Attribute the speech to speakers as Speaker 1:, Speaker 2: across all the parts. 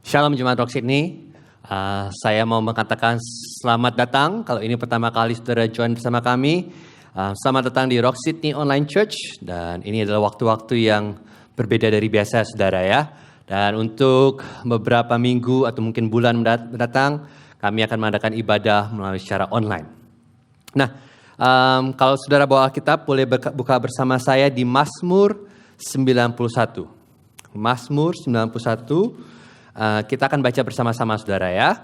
Speaker 1: Shalom Jemaat Rock Sydney. Saya mau mengatakan selamat datang. Kalau ini pertama kali saudara join bersama kami, selamat datang di Rock Sydney Online Church. Dan ini adalah waktu-waktu yang berbeda dari biasa saudara ya. Dan untuk beberapa minggu atau mungkin bulan mendatang, kami akan mengadakan ibadah melalui secara online. Nah, kalau saudara bawa Alkitab, boleh buka bersama saya di Mazmur 91. Mazmur 91. Kita akan baca bersama-sama saudara ya.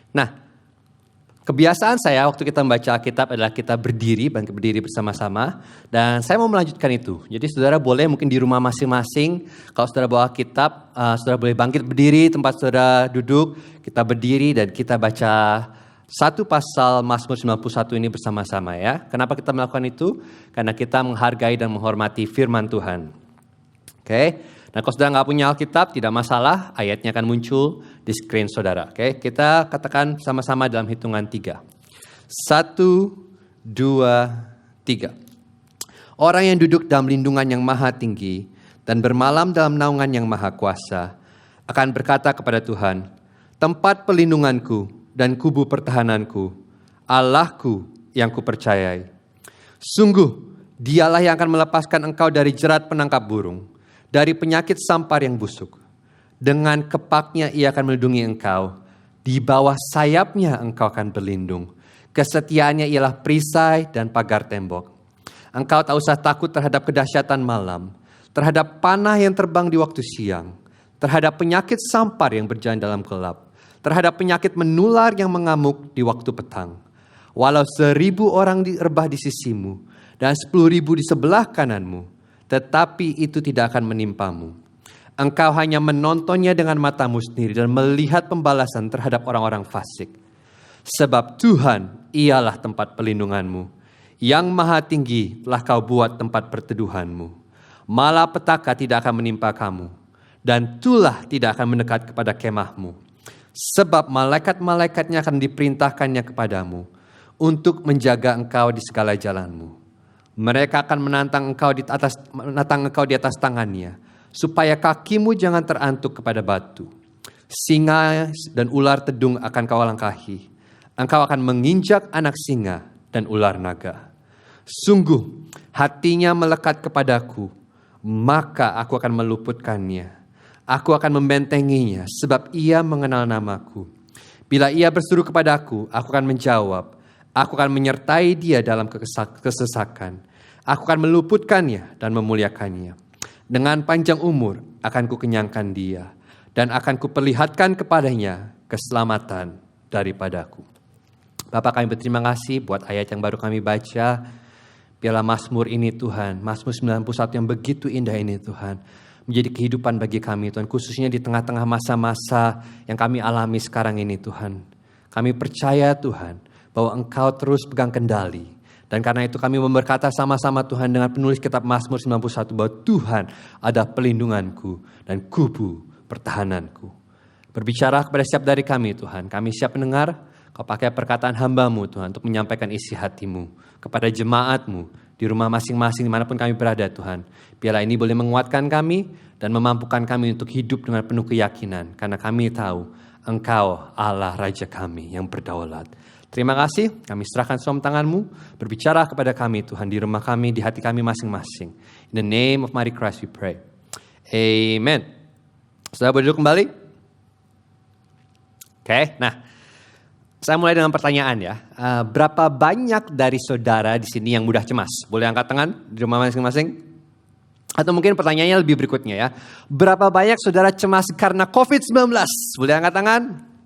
Speaker 1: Nah, kebiasaan saya waktu kita membaca Alkitab adalah kita berdiri bersama-sama. Dan saya mau melanjutkan itu. Jadi saudara boleh mungkin di rumah masing-masing, kalau saudara bawa Alkitab, saudara boleh bangkit berdiri tempat saudara duduk. Kita berdiri dan kita baca satu pasal Mazmur 91 ini bersama-sama ya. Kenapa kita melakukan itu? Karena kita menghargai dan menghormati firman Tuhan. Oke. Nah, kalau saudara nggak punya Alkitab, tidak masalah, ayatnya akan muncul di screen saudara. Oke, kita katakan sama-sama dalam hitungan 3. 1, 2, 3. Orang yang duduk dalam lindungan yang maha tinggi dan bermalam dalam naungan yang maha kuasa akan berkata kepada Tuhan, tempat pelindunganku dan kubu pertahananku, Allahku yang kupercayai. Sungguh, dialah yang akan melepaskan engkau dari jerat penangkap burung, dari penyakit sampar yang busuk. Dengan kepaknya ia akan melindungi engkau. Di bawah sayapnya engkau akan berlindung. Kesetiaannya ialah perisai dan pagar tembok. Engkau tak usah takut terhadap kedahsyatan malam, terhadap panah yang terbang di waktu siang, terhadap penyakit sampar yang berjalan dalam gelap, terhadap penyakit menular yang mengamuk di waktu petang. Walau 1,000 orang rebah di sisimu dan 10,000 di sebelah kananmu, tetapi itu tidak akan menimpamu. Engkau hanya menontonnya dengan matamu sendiri dan melihat pembalasan terhadap orang-orang fasik. Sebab Tuhan ialah tempat pelindunganmu. Yang maha tinggi telah kau buat tempat perteduhanmu. Malapetaka tidak akan menimpa kamu. Dan tulah tidak akan mendekat kepada kemahmu. Sebab malaikat-malaikatnya akan diperintahkannya kepadamu untuk menjaga engkau di segala jalanmu. Mereka akan menantang engkau di atas tangannya, supaya kakimu jangan terantuk kepada batu. Singa dan ular tedung akan kau langkahi. Engkau akan menginjak anak singa dan ular naga. Sungguh, hatinya melekat kepadaku, maka aku akan meluputkannya. Aku akan membentenginya, sebab ia mengenal namaku. Bila ia berseru kepadaku, aku akan menjawab. Aku akan menyertai dia dalam kesesakan. Aku akan meluputkannya dan memuliakannya. Dengan panjang umur akan kukenyangkan dia. Dan akan kuperlihatkan kepadanya keselamatan daripadaku. Bapak, kami berterima kasih buat ayat yang baru kami baca. Biarlah Mazmur ini Tuhan, Mazmur 91 yang begitu indah ini Tuhan, menjadi kehidupan bagi kami Tuhan. Khususnya di tengah-tengah masa-masa yang kami alami sekarang ini Tuhan. Kami percaya Tuhan, bahwa Engkau terus pegang kendali. Dan karena itu kami berkata sama-sama Tuhan dengan penulis kitab Mazmur 91 bahwa Tuhan ada pelindunganku dan kubu pertahananku. Berbicara kepada setiap dari kami Tuhan, kami siap mendengar. Kau pakai perkataan hamba-Mu Tuhan untuk menyampaikan isi hati-Mu kepada jemaat-Mu di rumah masing-masing dimanapun kami berada Tuhan. Biarlah ini boleh menguatkan kami dan memampukan kami untuk hidup dengan penuh keyakinan. Karena kami tahu Engkau Allah Raja kami yang berdaulat. Terima kasih, kami serahkan semua tangan-Mu, berbicara kepada kami Tuhan, di rumah kami, di hati kami masing-masing. In the name of mighty Christ we pray. Amen. Saudara boleh duduk kembali? Oke, nah saya mulai dengan pertanyaan ya. Berapa banyak dari saudara di sini yang mudah cemas? Boleh angkat tangan di rumah masing-masing? Atau mungkin pertanyaannya lebih berikutnya ya. Berapa banyak saudara cemas karena COVID-19? Boleh angkat tangan?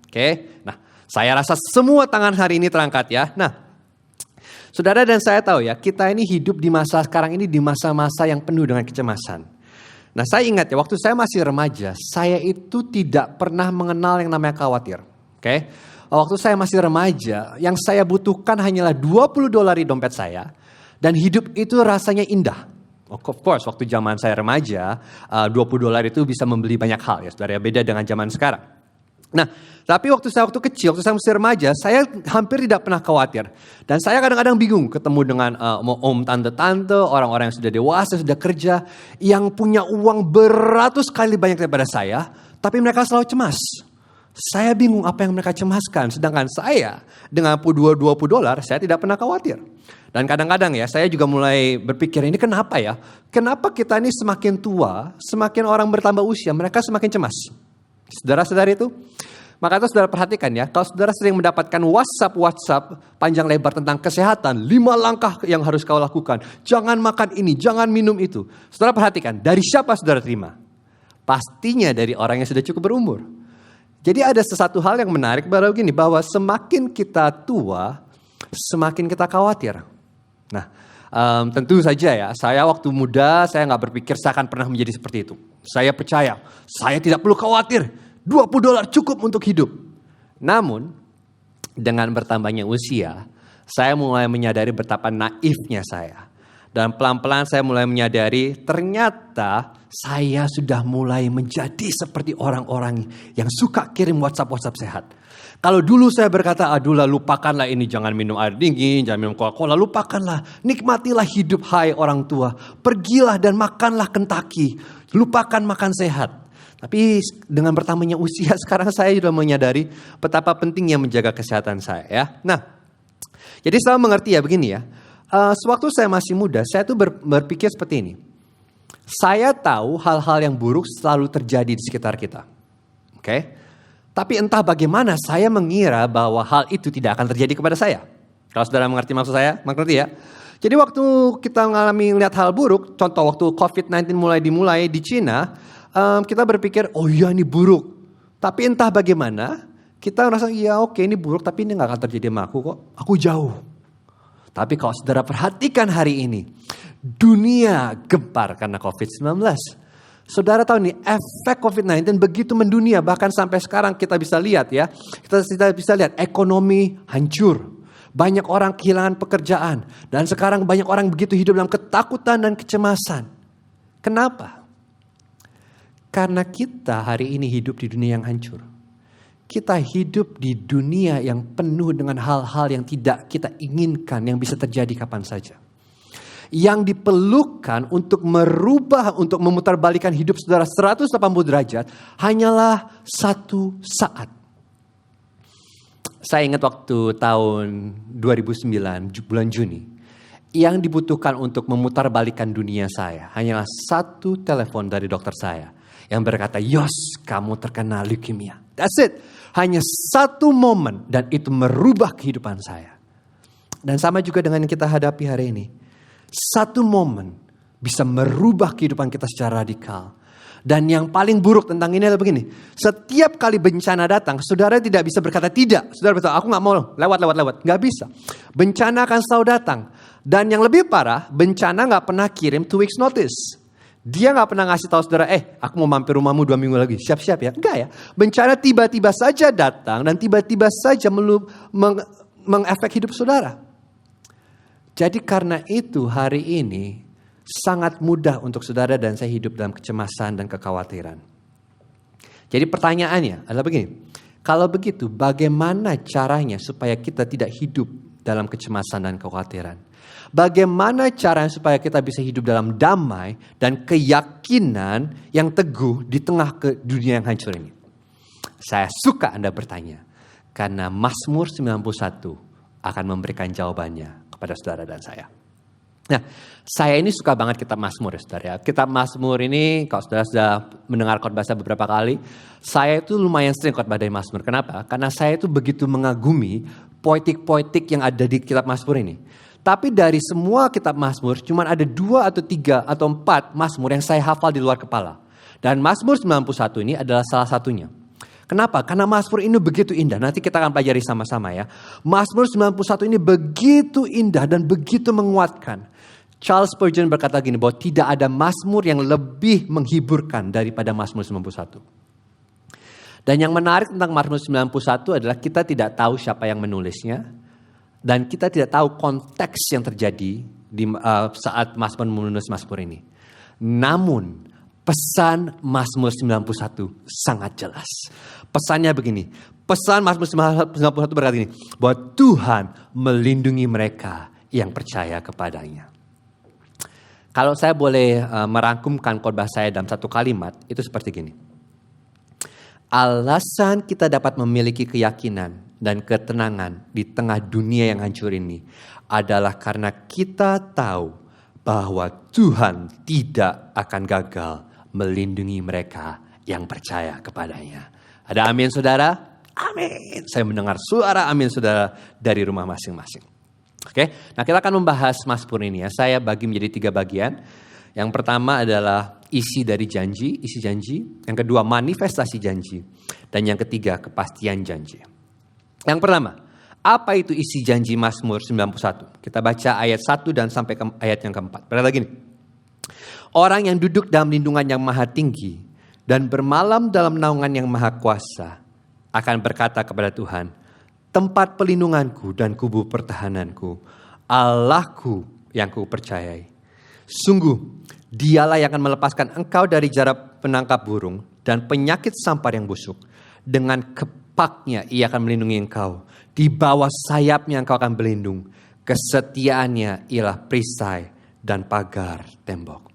Speaker 1: Oke, nah. Saya rasa semua tangan hari ini terangkat ya. Nah, saudara dan saya tahu ya, kita ini hidup di masa sekarang ini di masa-masa yang penuh dengan kecemasan. Nah, saya ingat ya, waktu saya masih remaja, saya itu tidak pernah mengenal yang namanya khawatir. Oke? Waktu saya masih remaja, yang saya butuhkan hanyalah $20 di dompet saya. Dan hidup itu rasanya indah. Of course, waktu zaman saya remaja, $20 itu bisa membeli banyak hal ya, saudara. Beda dengan zaman sekarang. Nah, tapi waktu saya kecil, waktu saya masih remaja, saya hampir tidak pernah khawatir. Dan saya kadang-kadang bingung ketemu dengan om, tante-tante, orang-orang yang sudah dewasa, sudah kerja, yang punya uang beratus kali banyak daripada saya, tapi mereka selalu cemas. Saya bingung apa yang mereka cemaskan, sedangkan saya dengan $20, saya tidak pernah khawatir. Dan kadang-kadang ya, saya juga mulai berpikir, ini kenapa ya? Kenapa kita ini semakin tua, semakin orang bertambah usia, mereka semakin cemas? Saudara-saudara itu, maka itu saudara perhatikan ya, kalau saudara sering mendapatkan WhatsApp panjang lebar tentang kesehatan, 5 langkah yang harus kau lakukan, jangan makan ini, jangan minum itu. Saudara perhatikan, dari siapa saudara terima? Pastinya dari orang yang sudah cukup berumur. Jadi ada sesuatu hal yang menarik bahwa semakin kita tua, semakin kita khawatir. Nah, tentu saja ya, saya waktu muda, saya nggak berpikir saya akan pernah menjadi seperti itu. Saya percaya, saya tidak perlu khawatir, $20 cukup untuk hidup. Namun, dengan bertambahnya usia, saya mulai menyadari betapa naifnya saya. Dan pelan-pelan saya mulai menyadari, ternyata saya sudah mulai menjadi seperti orang-orang yang suka kirim WhatsApp sehat. Kalau dulu saya berkata, adulah lupakanlah ini, jangan minum air dingin, jangan minum Coca-Cola, lupakanlah. Nikmatilah hidup hai orang tua. Pergilah dan makanlah Kentucky. Lupakan makan sehat. Tapi dengan bertambahnya usia sekarang saya sudah menyadari betapa pentingnya menjaga kesehatan saya. Ya. Nah, jadi saya mengerti ya begini ya. Sewaktu saya masih muda, saya tuh berpikir seperti ini. Saya tahu hal-hal yang buruk selalu terjadi di sekitar kita. Oke? Tapi entah bagaimana saya mengira bahwa hal itu tidak akan terjadi kepada saya. Kalau saudara mengerti maksud saya, mengerti ya. Jadi waktu kita mengalami lihat hal buruk, contoh waktu COVID-19 dimulai di Cina, kita berpikir, oh iya ini buruk. Tapi entah bagaimana, kita merasa iya oke ini buruk, tapi ini gak akan terjadi sama aku kok. Aku jauh. Tapi kalau saudara perhatikan hari ini, dunia gempar karena COVID-19. Saudara tahu nih, efek COVID-19 begitu mendunia, bahkan sampai sekarang kita bisa lihat ya. Kita bisa lihat ekonomi hancur. Banyak orang kehilangan pekerjaan. Dan sekarang banyak orang begitu hidup dalam ketakutan dan kecemasan. Kenapa? Karena kita hari ini hidup di dunia yang hancur. Kita hidup di dunia yang penuh dengan hal-hal yang tidak kita inginkan, yang bisa terjadi kapan saja. Yang diperlukan untuk merubah, untuk memutarbalikkan hidup saudara 180 derajat, hanyalah satu saat. Saya ingat waktu tahun 2009, bulan Juni. Yang dibutuhkan untuk memutarbalikkan dunia saya, hanyalah satu telepon dari dokter saya. Yang berkata, Yos, kamu terkena leukemia. That's it. Hanya satu momen dan itu merubah kehidupan saya. Dan sama juga dengan yang kita hadapi hari ini. Satu momen bisa merubah kehidupan kita secara radikal. Dan yang paling buruk tentang ini adalah begini. Setiap kali bencana datang, saudara tidak bisa berkata tidak. Saudara berkata, aku gak mau lewat. Gak bisa. Bencana akan selalu datang. Dan yang lebih parah, bencana gak pernah kirim 2 weeks notice. Dia gak pernah ngasih tahu saudara, aku mau mampir rumahmu 2 minggu lagi. Siap-siap ya. Enggak ya. Bencana tiba-tiba saja datang dan tiba-tiba saja mengefek hidup saudara. Jadi karena itu hari ini sangat mudah untuk saudara dan saya hidup dalam kecemasan dan kekhawatiran. Jadi pertanyaannya adalah begini. Kalau begitu bagaimana caranya supaya kita tidak hidup dalam kecemasan dan kekhawatiran? Bagaimana caranya supaya kita bisa hidup dalam damai dan keyakinan yang teguh di tengah dunia yang hancur ini? Saya suka Anda bertanya. Karena Mazmur 91 akan memberikan jawabannya kepada saudara dan saya. Nah, saya ini suka banget kitab Mazmur ya saudara ya. Kitab Mazmur ini kalau saudara sudah mendengar khotbah saya beberapa kali, saya itu lumayan sering khotbah dari Mazmur. Kenapa? Karena saya itu begitu mengagumi poetik-poetik yang ada di kitab Mazmur ini. Tapi dari semua kitab Mazmur, cuma ada 2 atau 3 atau 4 Mazmur yang saya hafal di luar kepala. Dan Mazmur 91 ini adalah salah satunya. Kenapa? Karena Mazmur ini begitu indah. Nanti kita akan pelajari sama-sama ya. Mazmur 91 ini begitu indah dan begitu menguatkan. Charles Spurgeon berkata gini, bahwa tidak ada Mazmur yang lebih menghiburkan daripada Mazmur 91. Dan yang menarik tentang Mazmur 91 adalah kita tidak tahu siapa yang menulisnya. Dan kita tidak tahu konteks yang terjadi saat Mazmur menulis Mazmur ini. Namun Pesan Mazmur 91 sangat jelas. Pesannya begini. Pesan Mazmur 91 berkata ini. Bahwa Tuhan melindungi mereka yang percaya kepadanya. Kalau saya boleh merangkumkan khotbah saya dalam satu kalimat. Itu seperti gini. Alasan kita dapat memiliki keyakinan dan ketenangan di tengah dunia yang hancur ini. Adalah karena kita tahu bahwa Tuhan tidak akan gagal melindungi mereka yang percaya kepadanya. Ada amin saudara? Amin. Saya mendengar suara amin saudara dari rumah masing-masing. Oke, nah kita akan membahas Mazmur ini ya. Saya bagi menjadi 3 bagian. Yang pertama adalah isi dari janji, isi janji. Yang kedua manifestasi janji. Dan yang ketiga kepastian janji. Yang pertama, apa itu isi janji Mazmur 91? Kita baca ayat 1 dan sampai ke ayat yang keempat. Berkata gini. Orang yang duduk dalam lindungan yang maha tinggi dan bermalam dalam naungan yang maha kuasa akan berkata kepada Tuhan, tempat pelindunganku dan kubu pertahananku, Allahku yang kupercayai. Sungguh, dialah yang akan melepaskan engkau dari jara penangkap burung dan penyakit sampar yang busuk. Dengan kepaknya ia akan melindungi engkau. Di bawah sayapnya engkau akan berlindung. Kesetiaannya ialah perisai dan pagar tembok.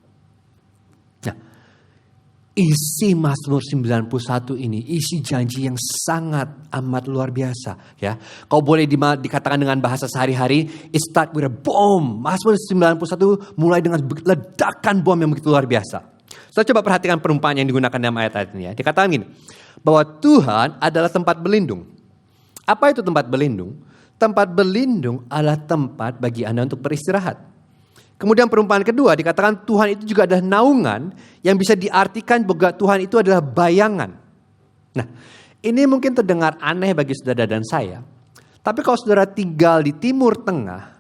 Speaker 1: Isi Mazmur 91 ini isi janji yang sangat amat luar biasa ya. Kau boleh dikatakan dengan bahasa sehari-hari, it start with a bomb. Mazmur 91 mulai dengan ledakan bom yang begitu luar biasa. Saya coba perhatikan perumpamaan yang digunakan dalam ayat-ayat ini ya. Dikatakan gini, bahwa Tuhan adalah tempat berlindung. Apa itu tempat berlindung? Tempat berlindung adalah tempat bagi Anda untuk beristirahat. Kemudian perumpamaan kedua dikatakan Tuhan itu juga adalah naungan yang bisa diartikan bahwa Tuhan itu adalah bayangan. Nah, ini mungkin terdengar aneh bagi saudara dan saya. Tapi kalau saudara tinggal di Timur Tengah,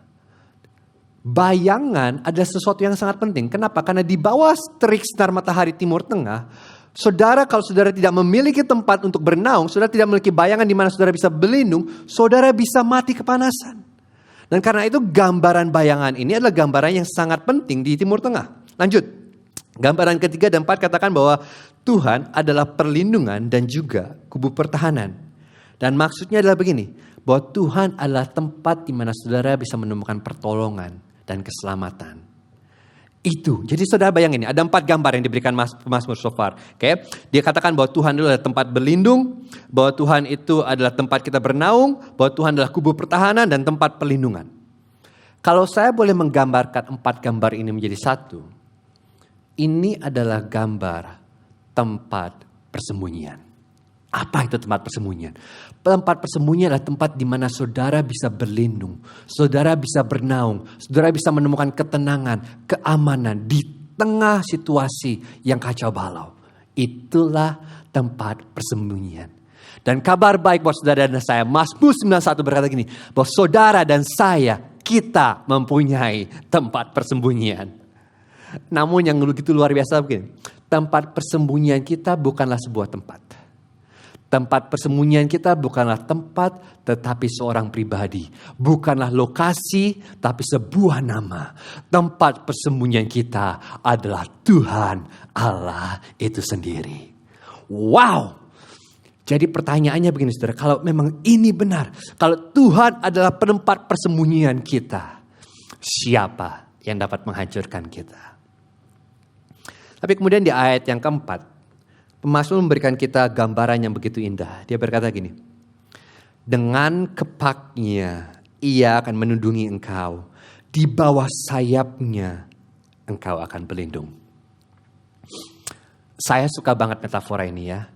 Speaker 1: bayangan adalah sesuatu yang sangat penting. Kenapa? Karena di bawah terik sinar matahari Timur Tengah, kalau saudara tidak memiliki tempat untuk bernaung, saudara tidak memiliki bayangan di mana saudara bisa berlindung, saudara bisa mati kepanasan. Dan karena itu gambaran bayangan ini adalah gambaran yang sangat penting di Timur Tengah. Lanjut. Gambaran ketiga dan 4 katakan bahwa Tuhan adalah perlindungan dan juga kubu pertahanan. Dan maksudnya adalah begini. Bahwa Tuhan adalah tempat di mana saudara bisa menemukan pertolongan dan keselamatan. Itu. Jadi saudara bayangin, ada 4 gambar yang diberikan Mazmur so far. Oke, dia katakan bahwa Tuhan itu adalah tempat berlindung, bahwa Tuhan itu adalah tempat kita bernaung, bahwa Tuhan adalah kubu pertahanan dan tempat perlindungan. Kalau saya boleh menggambarkan 4 gambar ini menjadi satu, ini adalah gambar tempat persembunyian. Apa itu tempat persembunyian? Tempat persembunyian adalah tempat di mana saudara bisa berlindung, saudara bisa bernaung, saudara bisa menemukan ketenangan, keamanan di tengah situasi yang kacau balau. Itulah tempat persembunyian. Dan kabar baik buat saudara dan saya, Mazmur 91 berkata gini, bahwa saudara dan saya, kita mempunyai tempat persembunyian. Namun yang begitu luar biasa begini, tempat persembunyian kita bukanlah sebuah tempat. Tempat persembunyian kita bukanlah tempat, tetapi seorang pribadi. Bukanlah lokasi, tapi sebuah nama. Tempat persembunyian kita adalah Tuhan Allah itu sendiri. Wow! Jadi pertanyaannya begini saudara, kalau memang ini benar, kalau Tuhan adalah tempat persembunyian kita, siapa yang dapat menghancurkan kita? Tapi kemudian di ayat yang keempat, Mazmur memberikan kita gambaran yang begitu indah. Dia berkata gini, dengan kepaknya ia akan melindungi engkau. Di bawah sayapnya engkau akan berlindung. Saya suka banget metafora ini ya.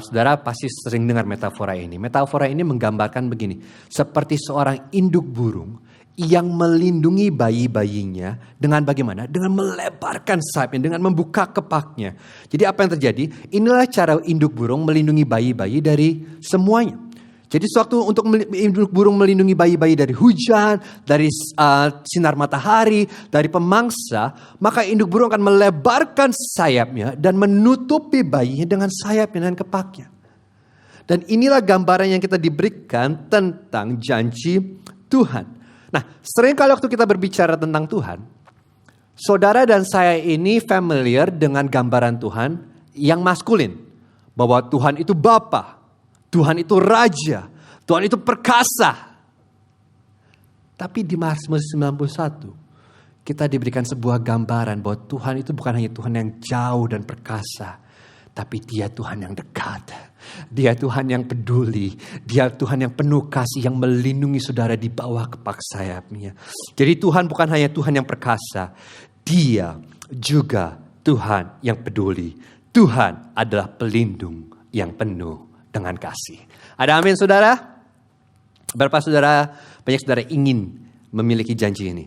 Speaker 1: Saudara pasti sering dengar metafora ini. Metafora ini menggambarkan begini. Seperti seorang induk burung yang melindungi bayi-bayinya dengan bagaimana? Dengan melebarkan sayapnya, dengan membuka kepaknya. Jadi apa yang terjadi? Inilah cara induk burung melindungi bayi-bayi dari semuanya. Jadi suatu untuk induk burung melindungi bayi-bayi dari hujan, dari sinar matahari, dari pemangsa, maka induk burung akan melebarkan sayapnya dan menutupi bayinya dengan sayapnya dan kepaknya. Dan inilah gambaran yang kita diberikan tentang janji Tuhan. Nah, sering kali waktu kita berbicara tentang Tuhan, Saudara dan saya ini familiar dengan gambaran Tuhan yang maskulin. Bahwa Tuhan itu Bapa, Tuhan itu Raja, Tuhan itu perkasa. Tapi di Mazmur 91, kita diberikan sebuah gambaran bahwa Tuhan itu bukan hanya Tuhan yang jauh dan perkasa. Tapi Dia Tuhan yang dekat. Dia Tuhan yang peduli. Dia Tuhan yang penuh kasih, yang melindungi saudara di bawah kepak sayapnya. Jadi Tuhan bukan hanya Tuhan yang perkasa. Dia juga Tuhan yang peduli. Tuhan adalah pelindung yang penuh dengan kasih. Ada amin saudara? Berapa saudara, banyak saudara ingin memiliki janji ini?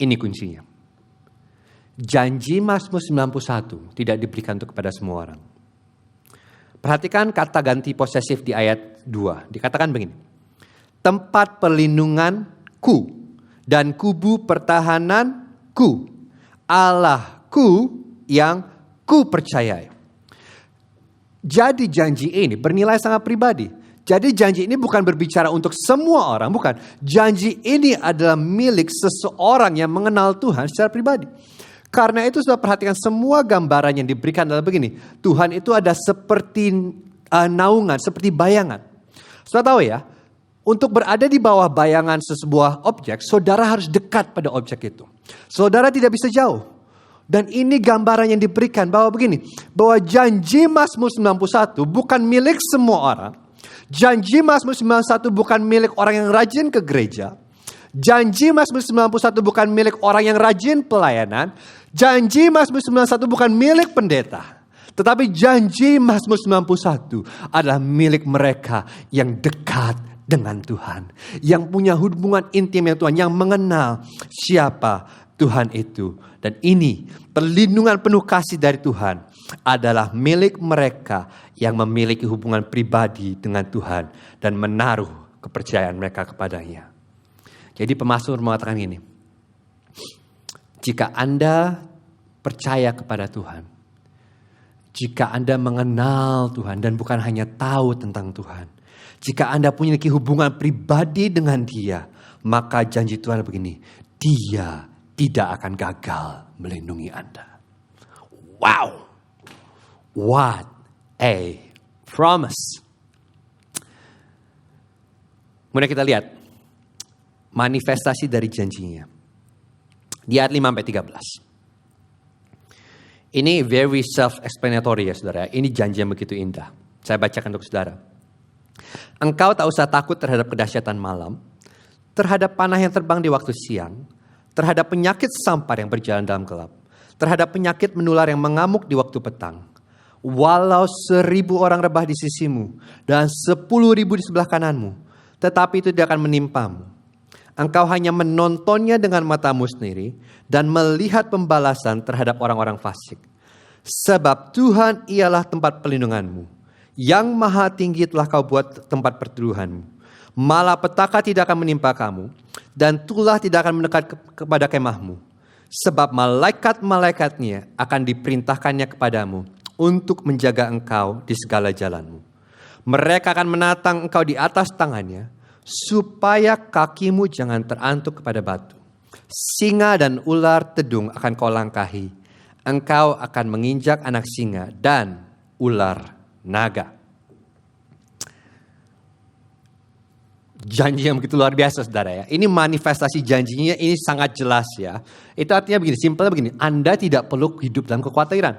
Speaker 1: Ini kuncinya. Janji Mazmur 91 tidak diberikan untuk kepada semua orang. Perhatikan kata ganti posesif di ayat 2. Dikatakan begini. Tempat perlindunganku dan kubu pertahananku. Allahku yang ku percayai. Jadi janji ini bernilai sangat pribadi. Jadi janji ini bukan berbicara untuk semua orang. Bukan. Janji ini adalah milik seseorang yang mengenal Tuhan secara pribadi. Karena itu sudah perhatikan semua gambaran yang diberikan adalah begini. Tuhan itu ada seperti naungan, seperti bayangan. Sudah tahu ya, untuk berada di bawah bayangan sebuah objek, saudara harus dekat pada objek itu. Saudara tidak bisa jauh. Dan ini gambaran yang diberikan bahwa begini. Bahwa janji Mazmur 91 bukan milik semua orang. Janji Mazmur 91 bukan milik orang yang rajin ke gereja. Janji Mazmur 91 bukan milik orang yang rajin pelayanan. Janji Mazmur 91 bukan milik pendeta. Tetapi janji Mazmur 91 adalah milik mereka yang dekat dengan Tuhan. Yang punya hubungan intim dengan Tuhan. Yang mengenal siapa Tuhan itu. Dan ini perlindungan penuh kasih dari Tuhan adalah milik mereka yang memiliki hubungan pribadi dengan Tuhan. Dan menaruh kepercayaan mereka kepadanya. Jadi pemazmur mengatakan ini. Jika Anda percaya kepada Tuhan. Jika Anda mengenal Tuhan dan bukan hanya tahu tentang Tuhan. Jika Anda memiliki hubungan pribadi dengan Dia. Maka janji Tuhan begini. Dia tidak akan gagal melindungi Anda. Wow. What a promise. Kemudian kita lihat. Manifestasi dari janjinya. Di ayat 5-13. Ini very self-explanatory ya saudara. Ini janji yang begitu indah. Saya bacakan untuk saudara. Engkau tak usah takut terhadap kedahsyatan malam. Terhadap panah yang terbang di waktu siang. Terhadap penyakit sampar yang berjalan dalam gelap. Terhadap penyakit menular yang mengamuk di waktu petang. Walau 1,000 orang rebah di sisimu. Dan 10.000 di sebelah kananmu. Tetapi itu tidak akan menimpamu. Engkau hanya menontonnya dengan matamu sendiri dan melihat pembalasan terhadap orang-orang fasik. Sebab Tuhan ialah tempat perlindunganmu. Yang maha tinggi telah kau buat tempat perteduhanmu. Malapetaka tidak akan menimpa kamu dan tulah tidak akan mendekat kepada kemahmu. Sebab malaikat-malaikatnya akan diperintahkannya kepadamu untuk menjaga engkau di segala jalanmu. Mereka akan menatang engkau di atas tangannya. Supaya kakimu jangan terantuk kepada batu. Singa dan ular tedung akan kau langkahi. Engkau akan menginjak anak singa dan ular naga. Janji yang begitu luar biasa saudara ya. Ini manifestasi janjinya ini sangat jelas ya. Itu artinya begini, simpelnya begini. Anda tidak perlu hidup dalam kekhawatiran.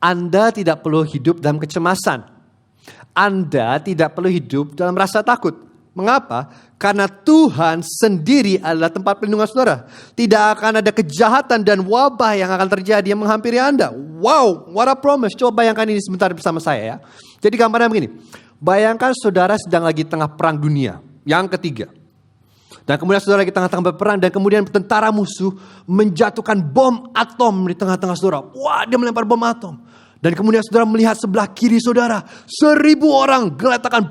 Speaker 1: Anda tidak perlu hidup dalam kecemasan. Anda tidak perlu hidup dalam rasa takut. Mengapa? Karena Tuhan sendiri adalah tempat perlindungan saudara. Tidak akan ada kejahatan dan wabah yang akan terjadi yang menghampiri Anda. Wow, what a promise. Coba bayangkan ini sebentar bersama saya ya. Jadi gambarnya begini. Bayangkan saudara sedang lagi tengah perang dunia. Yang ketiga. Dan kemudian saudara lagi tengah-tengah berperang. Dan kemudian tentara musuh menjatuhkan bom atom di tengah-tengah saudara. Wah, dia melempar bom atom. Dan kemudian saudara melihat sebelah kiri saudara. 1.000 orang geletakan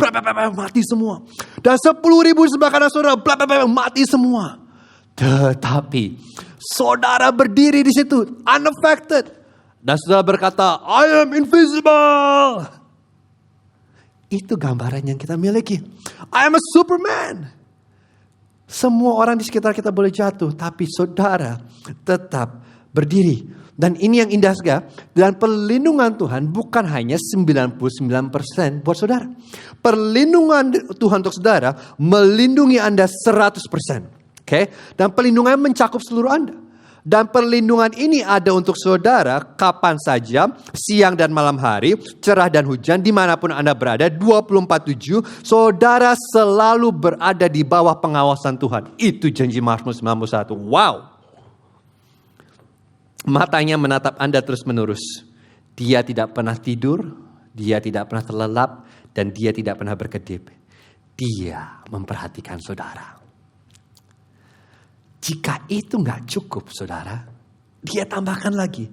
Speaker 1: mati semua. Dan 10.000 sebelah kanan saudara mati semua. Tetapi saudara berdiri di situ unaffected. Dan saudara berkata, I am invisible. Itu gambaran yang kita miliki. I am a Superman. Semua orang di sekitar kita boleh jatuh, tapi saudara tetap berdiri. Dan ini yang indah sekali. Dan perlindungan Tuhan bukan hanya 99% buat saudara. Perlindungan Tuhan untuk saudara melindungi Anda 100%. Oke? Dan perlindungan mencakup seluruh Anda. Dan perlindungan ini ada untuk saudara kapan saja, siang dan malam hari, cerah dan hujan, dimanapun Anda berada, 24/7, saudara selalu berada di bawah pengawasan Tuhan. Itu janji Mazmur 91. Wow! Matanya menatap Anda terus menerus. Dia tidak pernah tidur, dia tidak pernah terlelap, dan dia tidak pernah berkedip. Dia memperhatikan saudara. Jika itu nggak cukup, saudara, dia tambahkan lagi.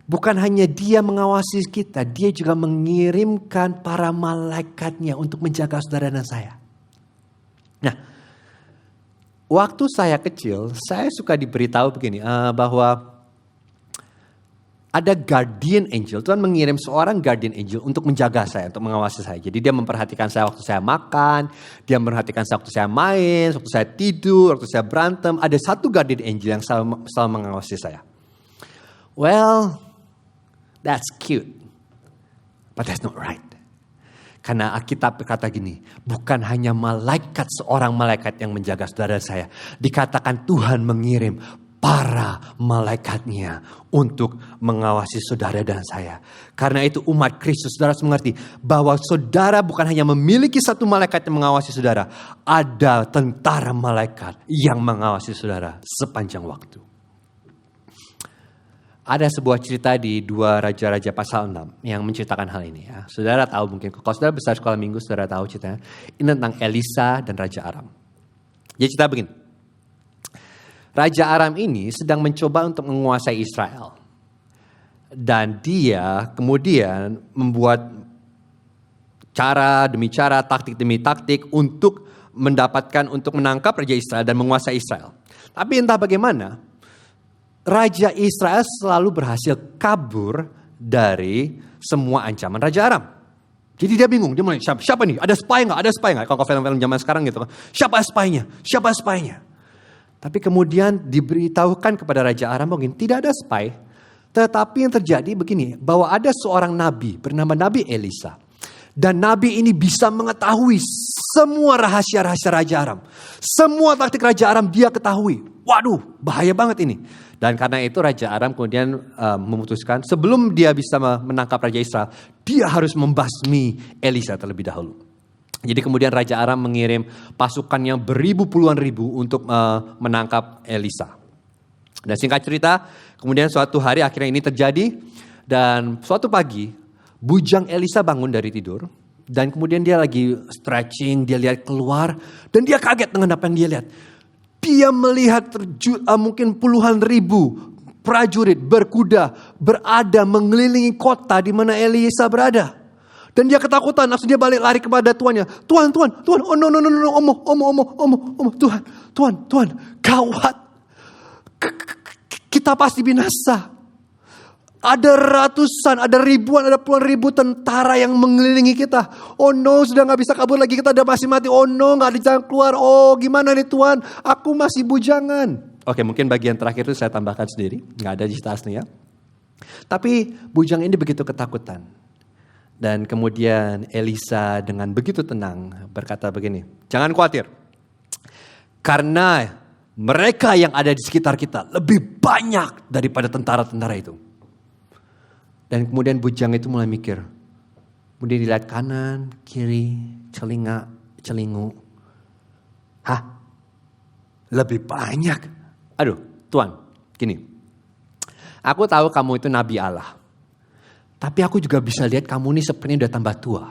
Speaker 1: Bukan hanya dia mengawasi kita, dia juga mengirimkan para malaikatnya untuk menjaga saudara dan saya. Nah, waktu saya kecil, saya suka diberitahu begini, bahwa ada guardian angel. Tuhan mengirim seorang guardian angel untuk menjaga saya, untuk mengawasi saya. Jadi dia memperhatikan saya waktu saya makan, dia memperhatikan saya waktu saya main, waktu saya tidur, waktu saya berantem. Ada satu guardian angel yang selalu mengawasi saya. Well, that's cute, but that's not right. Karena Alkitab berkata gini, bukan hanya seorang malaikat yang menjaga saudara saya. Dikatakan Tuhan mengirim para malaikatnya untuk mengawasi saudara dan saya. Karena itu umat Kristus, saudara harus mengerti bahwa saudara bukan hanya memiliki satu malaikat yang mengawasi saudara. Ada tentara malaikat yang mengawasi saudara sepanjang waktu. Ada sebuah cerita di 2 Raja-Raja pasal 6 yang menceritakan hal ini. Ya. Saudara tahu mungkin, kalau saudara besar sekolah minggu, saudara tahu ceritanya. Ini tentang Elisa dan Raja Aram. Jadi cerita begini. Raja Aram ini sedang mencoba untuk menguasai Israel. Dan dia kemudian membuat cara demi cara, taktik demi taktik untuk menangkap Raja Israel dan menguasai Israel. Tapi entah bagaimana, Raja Israel selalu berhasil kabur dari semua ancaman Raja Aram. Jadi dia bingung, dia mulai siapa nih? Ada spy nggak? Ada spy nggak? Kalau film-film zaman sekarang gitu kan, siapa spy-nya? Siapa spy-nya? Tapi kemudian diberitahukan kepada Raja Aram mungkin tidak ada spy. Tetapi yang terjadi begini, bahwa ada seorang nabi bernama Nabi Elisa. Dan nabi ini bisa mengetahui semua rahasia-rahasia Raja Aram. Semua taktik Raja Aram dia ketahui. Waduh, bahaya banget ini. Dan karena itu Raja Aram kemudian memutuskan sebelum dia bisa menangkap Raja Israel, dia harus membasmi Elisa terlebih dahulu. Jadi kemudian Raja Aram mengirim pasukannya puluhan ribu untuk menangkap Elisa. Dan singkat cerita, kemudian suatu hari akhirnya ini terjadi. Dan suatu pagi, bujang Elisa bangun dari tidur. Dan kemudian dia lagi stretching, dia lihat keluar. Dan dia kaget dengan apa yang dia lihat. Dia melihat mungkin puluhan ribu prajurit berkuda berada mengelilingi kota di mana Elisa berada. Dan dia ketakutan, langsung dia balik lari kepada tuannya. Tuan, oh no, Omo, Tuan, gawat. Kita pasti binasa. Ada ratusan, ada ribuan, ada puluhan ribu tentara yang mengelilingi kita. Oh no, sudah gak bisa kabur lagi, kita udah masih mati. Oh no, gak ada jalan keluar. Oh gimana nih Tuan, aku masih bujangan. Oke, mungkin bagian terakhir itu saya tambahkan sendiri. Gak ada di cerita aslinya. Tapi bujang ini begitu ketakutan. Dan kemudian Elisa dengan begitu tenang berkata begini, jangan khawatir. Karena mereka yang ada di sekitar kita lebih banyak daripada tentara-tentara itu. Dan kemudian bujang itu mulai mikir. Kemudian dilihat kanan, kiri, celingu. Hah? Lebih banyak? Aduh, Tuan, gini. Aku tahu kamu itu Nabi Allah. Tapi aku juga bisa lihat kamu ini sepertinya udah tambah tua.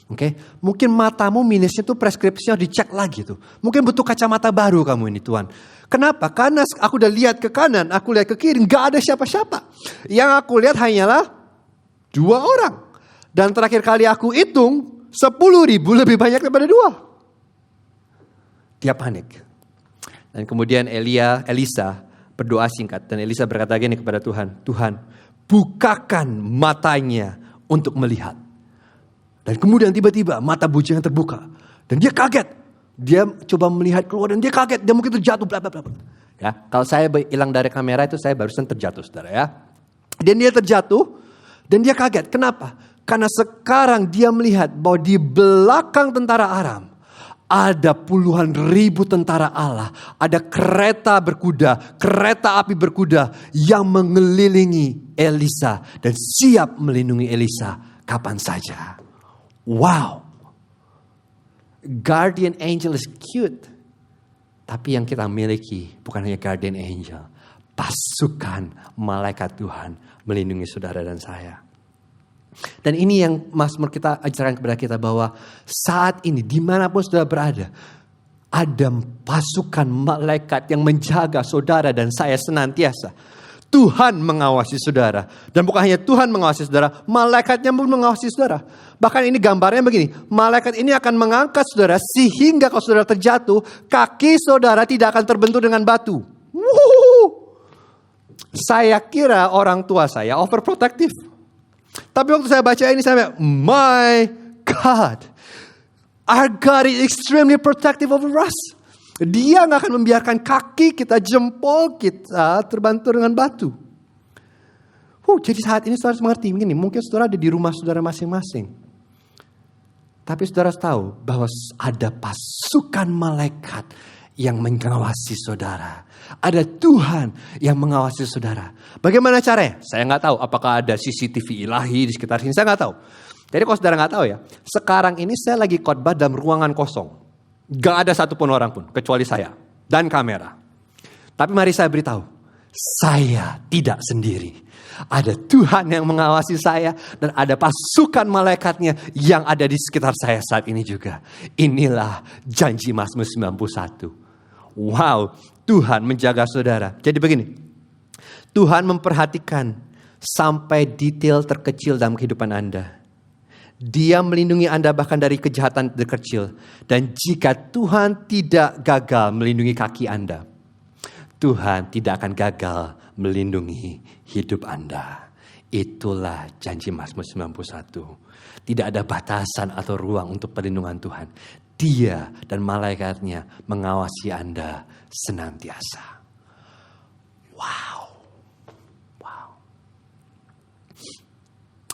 Speaker 1: Oke, mungkin matamu minusnya tuh preskripsinya dicek lagi tuh. Mungkin butuh kacamata baru kamu ini Tuan. Kenapa? Karena aku udah lihat ke kanan, aku lihat ke kiri, nggak ada siapa-siapa. Yang aku lihat hanyalah 2 orang. Dan terakhir kali aku hitung 10.000 lebih banyak daripada 2. Dia panik. Dan kemudian Elisa berdoa singkat dan Elisa berkata gini kepada Tuhan, Tuhan, bukakan matanya untuk melihat. Dan kemudian tiba-tiba mata bujang terbuka. Dan dia kaget.
Speaker 2: Dia coba melihat keluar dan dia kaget, dia mungkin terjatuh, bla bla bla. Ya, kalau saya hilang dari kamera itu saya barusan terjatuh, saudara ya. Dan dia terjatuh dan dia kaget. Kenapa? Karena sekarang dia melihat bahwa di belakang tentara Aram ada puluhan ribu tentara Allah. Ada kereta berkuda, kereta api berkuda yang mengelilingi Elisa dan siap melindungi Elisa kapan saja. Wow. Guardian angel is cute. Tapi yang kita miliki bukan hanya guardian angel. Pasukan malaikat Tuhan melindungi saudara dan saya. Dan ini yang Mazmur kita ajarkan kepada kita bahwa saat ini dimanapun saudara berada, ada pasukan malaikat yang menjaga saudara dan saya senantiasa. Tuhan mengawasi saudara. Dan bukan hanya Tuhan mengawasi saudara, malaikatnya pun mengawasi saudara. Bahkan ini gambarnya begini, malaikat ini akan mengangkat saudara sehingga kalau saudara terjatuh, kaki saudara tidak akan terbentur dengan batu. Saya kira orang tua saya overprotective. Tapi waktu saya baca ini saya bilang, my God, our God is extremely protective over us. Dia gak akan membiarkan kaki kita, jempol kita terbantu dengan batu. Jadi saat ini saudara harus mengerti, mungkin saudara ada di rumah saudara masing-masing. Tapi saudara tahu bahwa ada pasukan malaikat yang mengawasi saudara. Ada Tuhan yang mengawasi saudara. Bagaimana caranya? Saya gak tahu apakah ada CCTV ilahi di sekitar sini, saya gak tahu. Jadi kalau saudara gak tahu ya, sekarang ini saya lagi khotbah dalam ruangan kosong. Gak ada satupun orang pun kecuali saya dan kamera. Tapi mari saya beritahu, saya tidak sendiri. Ada Tuhan yang mengawasi saya dan ada pasukan malaikatnya yang ada di sekitar saya saat ini juga. Inilah janji Mazmur 91. Wow, Tuhan menjaga saudara. Jadi begini, Tuhan memperhatikan sampai detail terkecil dalam kehidupan Anda. Dia melindungi Anda bahkan dari kejahatan terkecil. Dan jika Tuhan tidak gagal melindungi kaki Anda, Tuhan tidak akan gagal melindungi hidup Anda. Itulah janji Mazmur 91. Tidak ada batasan atau ruang untuk perlindungan Tuhan. Dia dan malaikatnya mengawasi Anda senantiasa. Wow.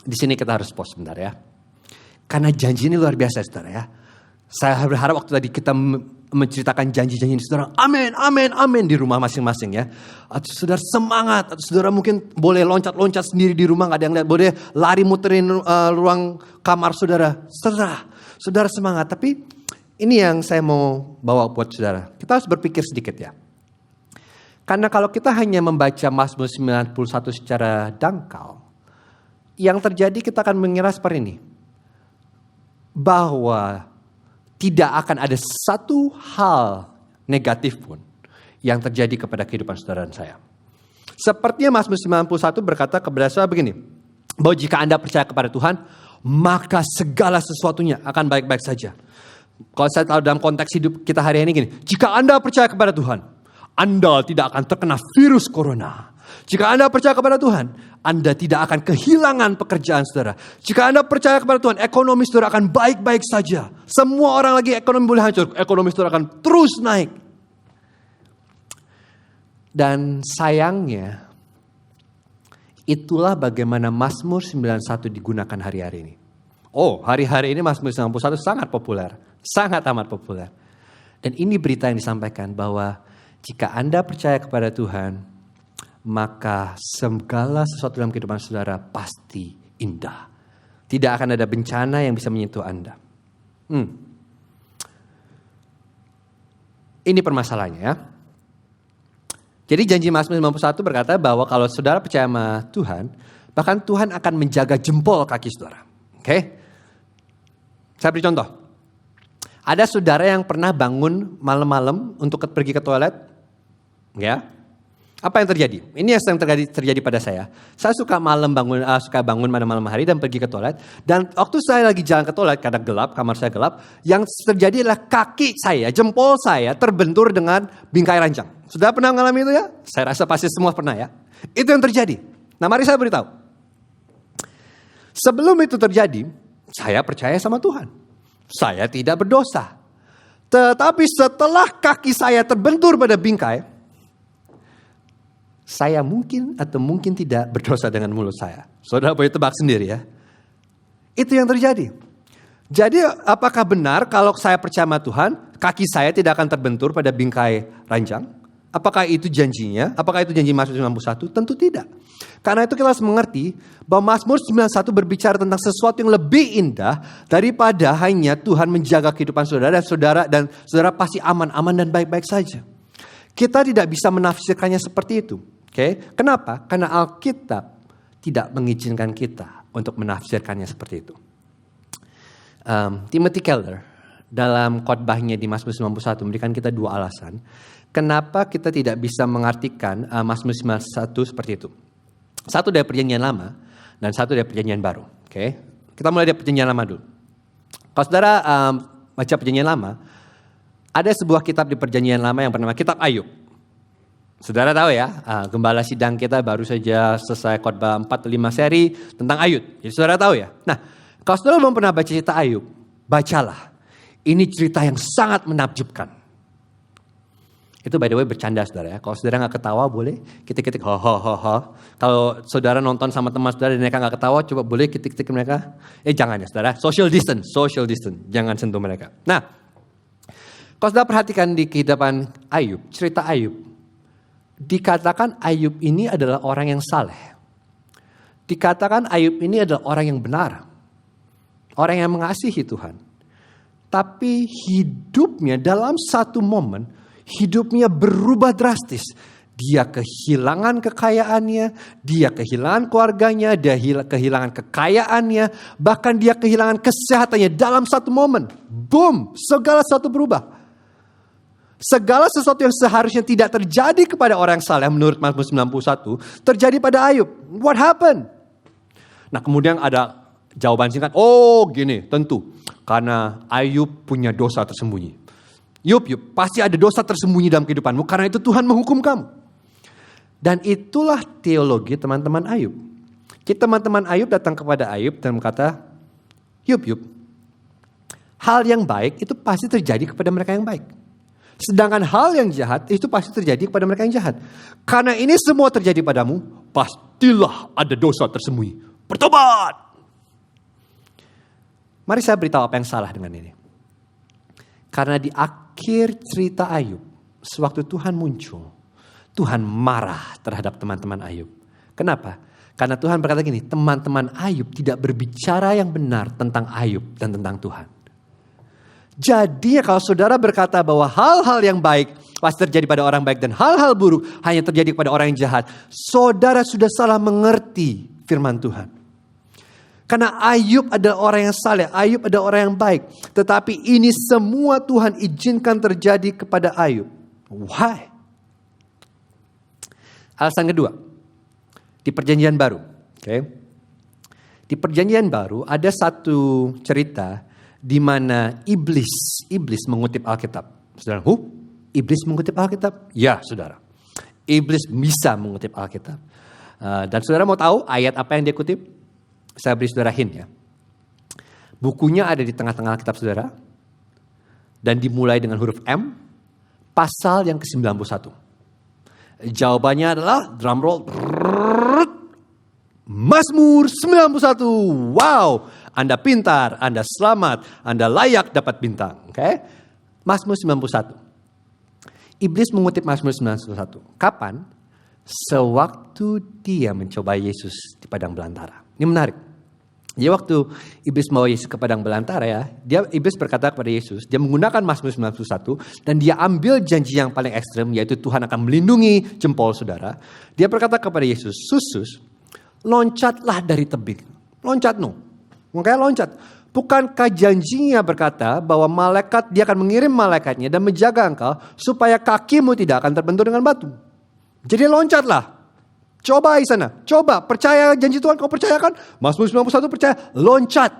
Speaker 2: Di sini kita harus pause sebentar ya. Karena janji ini luar biasa saudara ya. Saya berharap waktu tadi kita menceritakan janji-janji ini saudara. Amin, amin, amin di rumah masing-masing ya. Atau saudara semangat. Atau saudara mungkin boleh loncat-loncat sendiri di rumah. Gak ada yang lihat. Boleh lari muterin ruang kamar saudara. Saudara semangat. Tapi ini yang saya mau bawa buat saudara. Kita harus berpikir sedikit ya. Karena kalau kita hanya membaca Mazmur 91 secara dangkal. Yang terjadi kita akan mengira seperti ini. Bahwa tidak akan ada satu hal negatif pun yang terjadi kepada kehidupan saudara dan saya. Sepertinya Mazmur 91 berkata kepada saya begini. Bahwa jika Anda percaya kepada Tuhan, maka segala sesuatunya akan baik-baik saja. Kalau saya tahu dalam konteks hidup kita hari ini gini. Jika Anda percaya kepada Tuhan, Anda tidak akan terkena virus corona. Jika Anda percaya kepada Tuhan, Anda tidak akan kehilangan pekerjaan saudara. Jika Anda percaya kepada Tuhan, ekonomi saudara akan baik-baik saja. Semua orang lagi ekonomi boleh hancur, ekonomi saudara akan terus naik. Dan sayangnya, itulah bagaimana Mazmur 91 digunakan hari-hari ini. Hari-hari ini Mazmur 91 sangat populer. Sangat amat populer. Dan ini berita yang disampaikan bahwa jika Anda percaya kepada Tuhan, maka segala sesuatu dalam kehidupan saudara pasti indah. Tidak akan ada bencana yang bisa menyentuh Anda. Ini permasalahannya ya. Jadi janji Mazmur 91 berkata bahwa kalau saudara percaya sama Tuhan, bahkan Tuhan akan menjaga jempol kaki saudara. Oke? Saya beri contoh. Ada saudara yang pernah bangun malam-malam untuk pergi ke toilet? Ya. Apa yang terjadi? Ini yang terjadi pada saya. Saya suka bangun pada malam hari dan pergi ke toilet. Dan waktu saya lagi jalan ke toilet, karena gelap, kamar saya gelap, yang terjadi adalah kaki saya, jempol saya terbentur dengan bingkai ranjang. Sudah pernah mengalami itu ya? Saya rasa pasti semua pernah ya. Itu yang terjadi. Nah mari saya beritahu. Sebelum itu terjadi, saya percaya sama Tuhan. Saya tidak berdosa. Tetapi setelah kaki saya terbentur pada bingkai, saya mungkin atau mungkin tidak berdosa dengan mulut saya. Saudara boleh tebak sendiri ya. Itu yang terjadi. Jadi apakah benar kalau saya percaya sama Tuhan, kaki saya tidak akan terbentur pada bingkai ranjang? Apakah itu janjinya? Apakah itu janji Mazmur 91? Tentu tidak. Karena itu kita harus mengerti bahwa Mazmur 91 berbicara tentang sesuatu yang lebih indah daripada hanya Tuhan menjaga kehidupan saudara dan saudara pasti aman-aman dan baik-baik saja. Kita tidak bisa menafsirkannya seperti itu. Oke? Kenapa? Karena Alkitab tidak mengizinkan kita untuk menafsirkannya seperti itu. Timothy Keller dalam khotbahnya di Mazmur 91 memberikan kita dua alasan kenapa kita tidak bisa mengartikan Mazmur 91 seperti itu. Satu dari perjanjian lama dan satu dari perjanjian baru. Oke? Kita mulai dari perjanjian lama dulu. Kalau saudara baca perjanjian lama, ada sebuah kitab di perjanjian lama yang bernama Kitab Ayub. Saudara tahu ya, gembala sidang kita baru saja selesai khotbah 4-5 seri tentang Ayub. Jadi saudara tahu ya. Nah, kalau saudara belum pernah baca cerita Ayub, bacalah. Ini cerita yang sangat menakjubkan. Itu by the way bercanda saudara ya. Kalau saudara gak ketawa boleh ketik-ketik ho. Kalau saudara nonton sama teman saudara dan mereka gak ketawa, coba boleh ketik-ketik mereka. Jangan ya saudara, social distance. Jangan sentuh mereka. Nah, kalau saudara perhatikan di kehidupan Ayub, cerita Ayub. Dikatakan Ayub ini adalah orang yang saleh. Dikatakan Ayub ini adalah orang yang benar. Orang yang mengasihi Tuhan. Tapi hidupnya dalam satu momen, hidupnya berubah drastis. Dia kehilangan kekayaannya, dia kehilangan keluarganya, dia kehilangan kekayaannya, bahkan dia kehilangan kesehatannya dalam satu momen. Boom, segala sesuatu berubah. Segala sesuatu yang seharusnya tidak terjadi kepada orang saleh menurut Mazmur 91 terjadi pada Ayub. What happened? Nah kemudian ada jawaban singkat, gini, tentu. Karena Ayub punya dosa tersembunyi. Yub, pasti ada dosa tersembunyi dalam kehidupanmu. Karena itu Tuhan menghukum kamu. Dan itulah teologi teman-teman Ayub. Teman-teman Ayub datang kepada Ayub dan berkata, Yub, hal yang baik itu pasti terjadi kepada mereka yang baik. Sedangkan hal yang jahat itu pasti terjadi kepada mereka yang jahat. Karena ini semua terjadi padamu, pastilah ada dosa tersembunyi. Bertobat! Mari saya beritahu apa yang salah dengan ini. Karena di akhir cerita Ayub, sewaktu Tuhan muncul, Tuhan marah terhadap teman-teman Ayub. Kenapa? Karena Tuhan berkata gini, teman-teman Ayub tidak berbicara yang benar tentang Ayub dan tentang Tuhan. Jadi kalau saudara berkata bahwa hal-hal yang baik pasti terjadi pada orang baik dan hal-hal buruk hanya terjadi pada orang yang jahat, saudara sudah salah mengerti firman Tuhan. Karena Ayub adalah orang yang saleh, Ayub adalah orang yang baik. Tetapi ini semua Tuhan izinkan terjadi kepada Ayub. Why? Alasan kedua, di perjanjian baru. Di perjanjian baru ada satu cerita di mana iblis mengutip Alkitab. Saudara, iblis mengutip Alkitab? Ya, saudara. Iblis bisa mengutip Alkitab. Dan saudara mau tahu ayat apa yang dia kutip? Saya beri saudara hint ya. Bukunya ada di tengah-tengah Alkitab saudara. Dan dimulai dengan huruf M. Pasal yang ke-91. Jawabannya adalah drum roll. Mazmur 91. Wow, Anda pintar, Anda selamat, Anda layak dapat bintang. Mazmur 91. Iblis mengutip Mazmur 91. Kapan? Sewaktu dia mencoba Yesus di padang belantara. Ini menarik. Jadi waktu iblis membawa Yesus ke padang belantara ya, iblis berkata kepada Yesus, dia menggunakan Mazmur 91 dan dia ambil janji yang paling ekstrem, yaitu Tuhan akan melindungi jempol saudara. Dia berkata kepada Yesus, Sus, loncatlah dari tebing. Loncat makanya loncat. Bukankah janjinya berkata bahwa dia akan mengirim malaikatnya dan menjaga engkau supaya kakimu tidak akan terbentur dengan batu. Jadi loncatlah. Coba di sana. Coba percaya janji Tuhan, kau percayakan? Mazmur 91 percaya, loncat.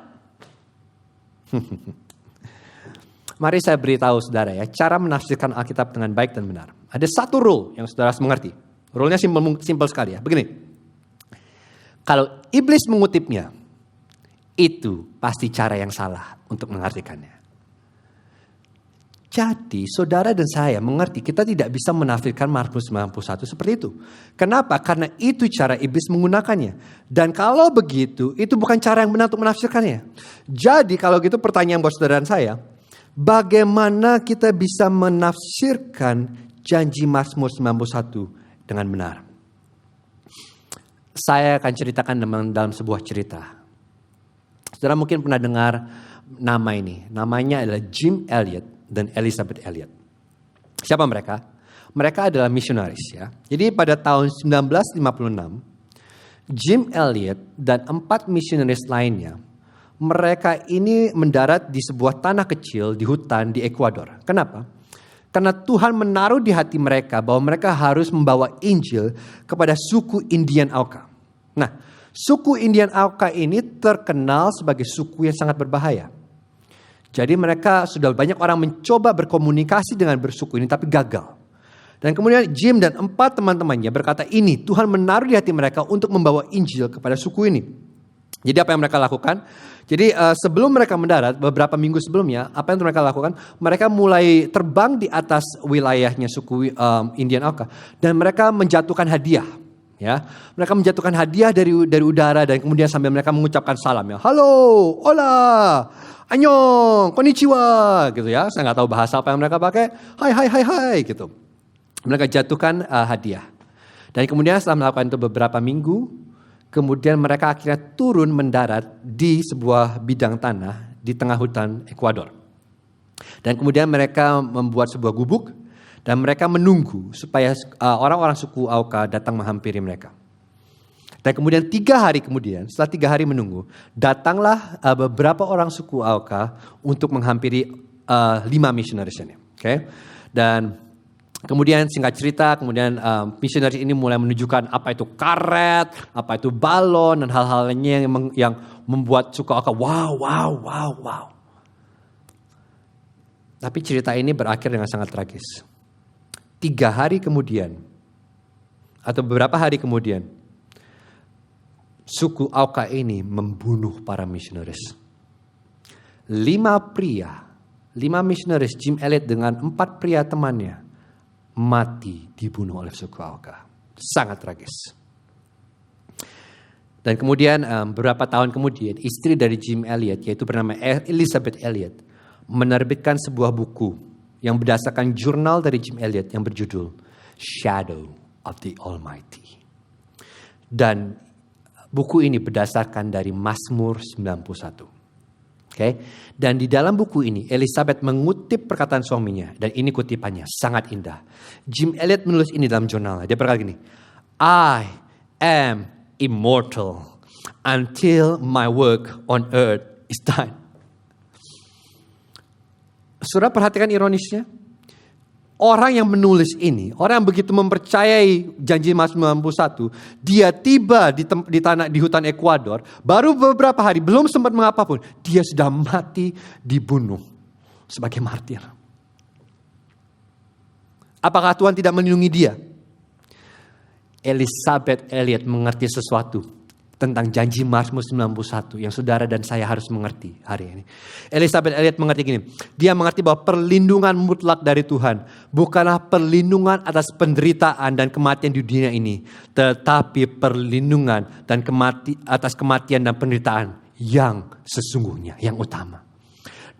Speaker 2: Mari saya beritahu saudara ya, cara menafsirkan Alkitab dengan baik dan benar. Ada satu rule yang saudara harus mengerti. Rule-nya simpel sekali ya. Begini. Kalau iblis mengutipnya, itu pasti cara yang salah untuk mengartikannya. Jadi saudara dan saya mengerti kita tidak bisa menafsirkan Mazmur 91 seperti itu. Kenapa? Karena itu cara iblis menggunakannya. Dan kalau begitu, itu bukan cara yang benar untuk menafsirkannya. Jadi kalau gitu pertanyaan buat saudara dan saya, bagaimana kita bisa menafsirkan janji Mazmur 91 dengan benar? Saya akan ceritakan dalam sebuah cerita. Saudara mungkin pernah dengar nama ini. Namanya adalah Jim Elliot dan Elisabeth Elliot. Siapa mereka? Mereka adalah misionaris ya. Jadi pada tahun 1956, Jim Elliot dan 4 misionaris lainnya, mereka ini mendarat di sebuah tanah kecil di hutan di Ekuador. Kenapa? Karena Tuhan menaruh di hati mereka bahwa mereka harus membawa Injil kepada suku Indian Auca. Nah, suku Indian Auca ini terkenal sebagai suku yang sangat berbahaya. Jadi mereka sudah banyak orang mencoba berkomunikasi dengan bersuku ini tapi gagal. Dan kemudian Jim dan 4 teman-temannya berkata ini Tuhan menaruh di hati mereka untuk membawa Injil kepada suku ini. Jadi apa yang mereka lakukan? Jadi sebelum mereka mendarat beberapa minggu sebelumnya apa yang mereka lakukan? Mereka mulai terbang di atas wilayahnya suku Indian Auca dan mereka menjatuhkan hadiah. Ya, mereka menjatuhkan hadiah dari udara dan kemudian sambil mereka mengucapkan salam ya, halo, hola, annyeong, konnichiwa, gitu ya. Saya nggak tahu bahasa apa yang mereka pakai, hai, gitu. Mereka jatuhkan hadiah. Dan kemudian setelah melakukan itu beberapa minggu, kemudian mereka akhirnya turun mendarat di sebuah bidang tanah di tengah hutan Ekuador. Dan kemudian mereka membuat sebuah gubuk. Dan mereka menunggu supaya orang-orang suku Auca datang menghampiri mereka. Dan kemudian 3 hari kemudian, setelah 3 hari menunggu, datanglah beberapa orang suku Auca untuk menghampiri 5 misionaris ini. Okay? Dan kemudian singkat cerita, kemudian misionaris ini mulai menunjukkan apa itu karet, apa itu balon, dan hal-hal lainnya yang membuat suku Auca wow. Tapi cerita ini berakhir dengan sangat tragis. 3 hari kemudian, atau beberapa hari kemudian, suku Auca ini membunuh para misionaris. 5 misionaris Jim Elliot dengan 4 pria temannya mati dibunuh oleh suku Auca. Sangat tragis. Dan kemudian beberapa tahun kemudian istri dari Jim Elliot yaitu bernama Elisabeth Elliot menerbitkan sebuah buku yang berdasarkan jurnal dari Jim Elliot yang berjudul Shadow of the Almighty. Dan buku ini berdasarkan dari Mazmur 91. Okay? Dan di dalam buku ini Elisabeth mengutip perkataan suaminya dan ini kutipannya sangat indah. Jim Elliot menulis ini dalam jurnalnya. Dia berkata gini, I am immortal until my work on earth is done. Saudara perhatikan ironisnya. Orang yang menulis ini, orang yang begitu mempercayai janji Mazmur 91, dia tiba di hutan Ekuador, baru beberapa hari, belum sempat mengapapun, dia sudah mati dibunuh sebagai martir. Apakah Tuhan tidak melindungi dia? Elisabeth Elliot mengerti sesuatu tentang janji Mazmur 91 yang saudara dan saya harus mengerti hari ini. Elisabeth Elliot mengerti gini, dia mengerti bahwa perlindungan mutlak dari Tuhan bukanlah perlindungan atas penderitaan dan kematian di dunia ini, tetapi perlindungan dan atas kematian dan penderitaan yang sesungguhnya, yang utama.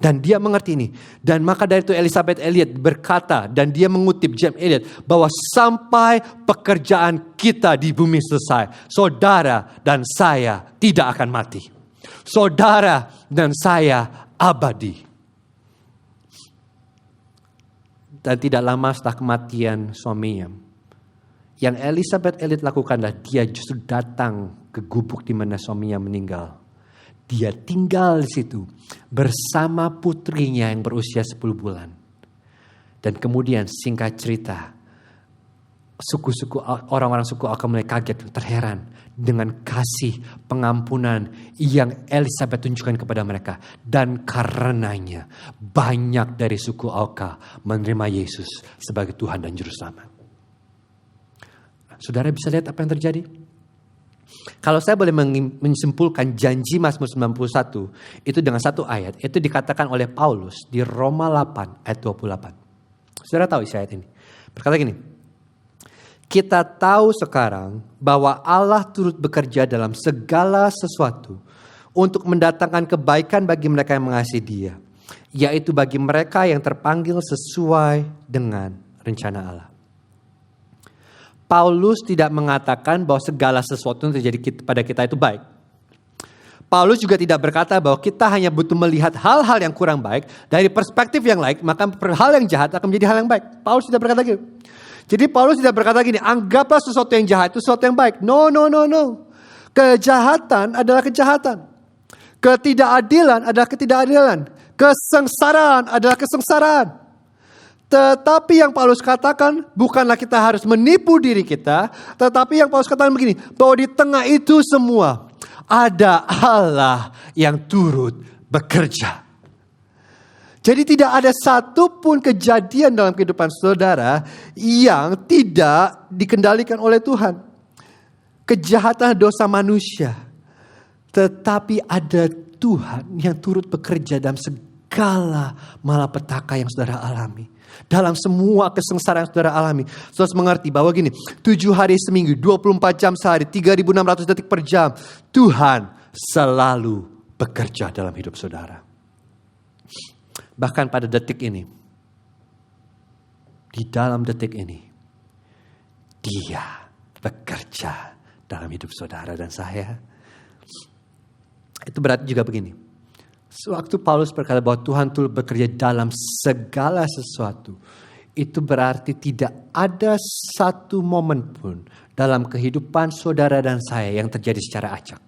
Speaker 2: Dan dia mengerti ini. Dan maka dari itu Elisabeth Elliot berkata dan dia mengutip Jim Elliot bahwa sampai pekerjaan kita di bumi selesai, saudara dan saya tidak akan mati. Saudara dan saya abadi. Dan tidak lama setelah kematian suaminya, yang Elisabeth Elliot lakukanlah dia justru datang ke gubuk di mana suaminya meninggal. Dia tinggal di situ bersama putrinya yang berusia 10 bulan. Dan kemudian singkat cerita, orang-orang suku Auca mulai kaget, terheran dengan kasih pengampunan yang Elisabeth tunjukkan kepada mereka. Dan karenanya banyak dari suku Auca menerima Yesus sebagai Tuhan dan Juru Selamat. Saudara bisa lihat apa yang terjadi? Kalau saya boleh menyimpulkan janji Mazmur 91 itu dengan satu ayat. Itu dikatakan oleh Paulus di Roma 8 ayat 28. Saudara tahu isi ayat ini. Berkata gini. Kita tahu sekarang bahwa Allah turut bekerja dalam segala sesuatu untuk mendatangkan kebaikan bagi mereka yang mengasihi Dia, yaitu bagi mereka yang terpanggil sesuai dengan rencana Allah. Paulus tidak mengatakan bahwa segala sesuatu yang terjadi pada kita itu baik. Paulus juga tidak berkata bahwa kita hanya butuh melihat hal-hal yang kurang baik dari perspektif yang lain, maka hal yang jahat akan menjadi hal yang baik. Paulus tidak berkata gitu. Jadi Paulus tidak berkata gini, anggaplah sesuatu yang jahat itu sesuatu yang baik. No. Kejahatan adalah kejahatan. Ketidakadilan adalah ketidakadilan. Kesengsaraan adalah kesengsaraan. Tetapi yang Paulus katakan bukanlah kita harus menipu diri kita. Tetapi yang Paulus katakan begini, bahwa di tengah itu semua ada Allah yang turut bekerja. Jadi tidak ada satupun kejadian dalam kehidupan saudara yang tidak dikendalikan oleh Tuhan. Kejahatan dosa manusia. Tetapi ada Tuhan yang turut bekerja dalam segala malapetaka yang saudara alami. Dalam semua kesengsaraan yang saudara alami. Saudara mengerti bahwa gini, 7 hari seminggu, 24 jam sehari, 3.600 detik per jam. Tuhan selalu bekerja dalam hidup saudara. Bahkan pada detik ini, di dalam detik ini, Dia bekerja dalam hidup saudara dan saya. Itu berarti juga begini. Sewaktu Paulus berkata bahwa Tuhan turut bekerja dalam segala sesuatu, itu berarti tidak ada satu momen pun dalam kehidupan saudara dan saya yang terjadi secara acak.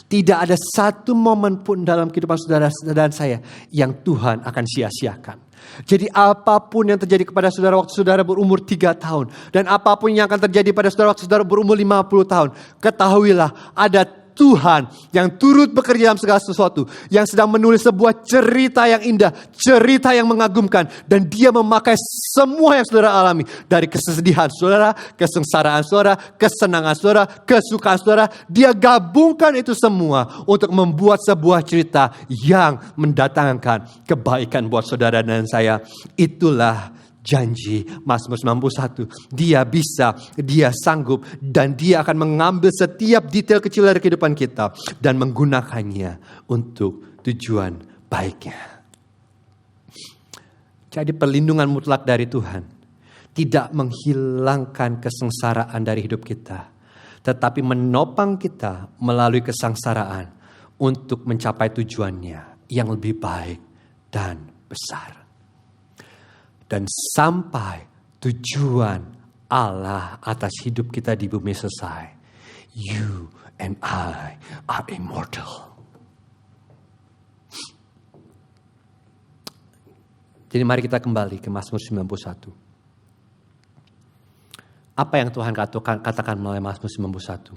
Speaker 2: Tidak ada satu momen pun dalam kehidupan saudara dan saya yang Tuhan akan sia-siakan. Jadi apapun yang terjadi kepada saudara waktu saudara berumur 3 tahun. Dan apapun yang akan terjadi pada saudara waktu saudara berumur 50 tahun. Ketahuilah ada Tuhan yang turut bekerja dalam segala sesuatu. Yang sedang menulis sebuah cerita yang indah. Cerita yang mengagumkan. Dan Dia memakai semua yang saudara alami. Dari kesedihan saudara, kesengsaraan saudara, kesenangan saudara, kesukaan saudara. Dia gabungkan itu semua untuk membuat sebuah cerita yang mendatangkan kebaikan buat saudara dan saya. Itulah janji Mazmur 91. Dia bisa, Dia sanggup, dan Dia akan mengambil setiap detail kecil dari kehidupan kita dan menggunakannya untuk tujuan baiknya. Jadi perlindungan mutlak dari Tuhan tidak menghilangkan kesengsaraan dari hidup kita, tetapi menopang kita melalui kesengsaraan untuk mencapai tujuannya yang lebih baik dan besar. Dan sampai tujuan Allah atas hidup kita di bumi selesai. You and I are immortal. Jadi mari kita kembali ke Mazmur 91. Apa yang Tuhan katakan melalui Mazmur 91?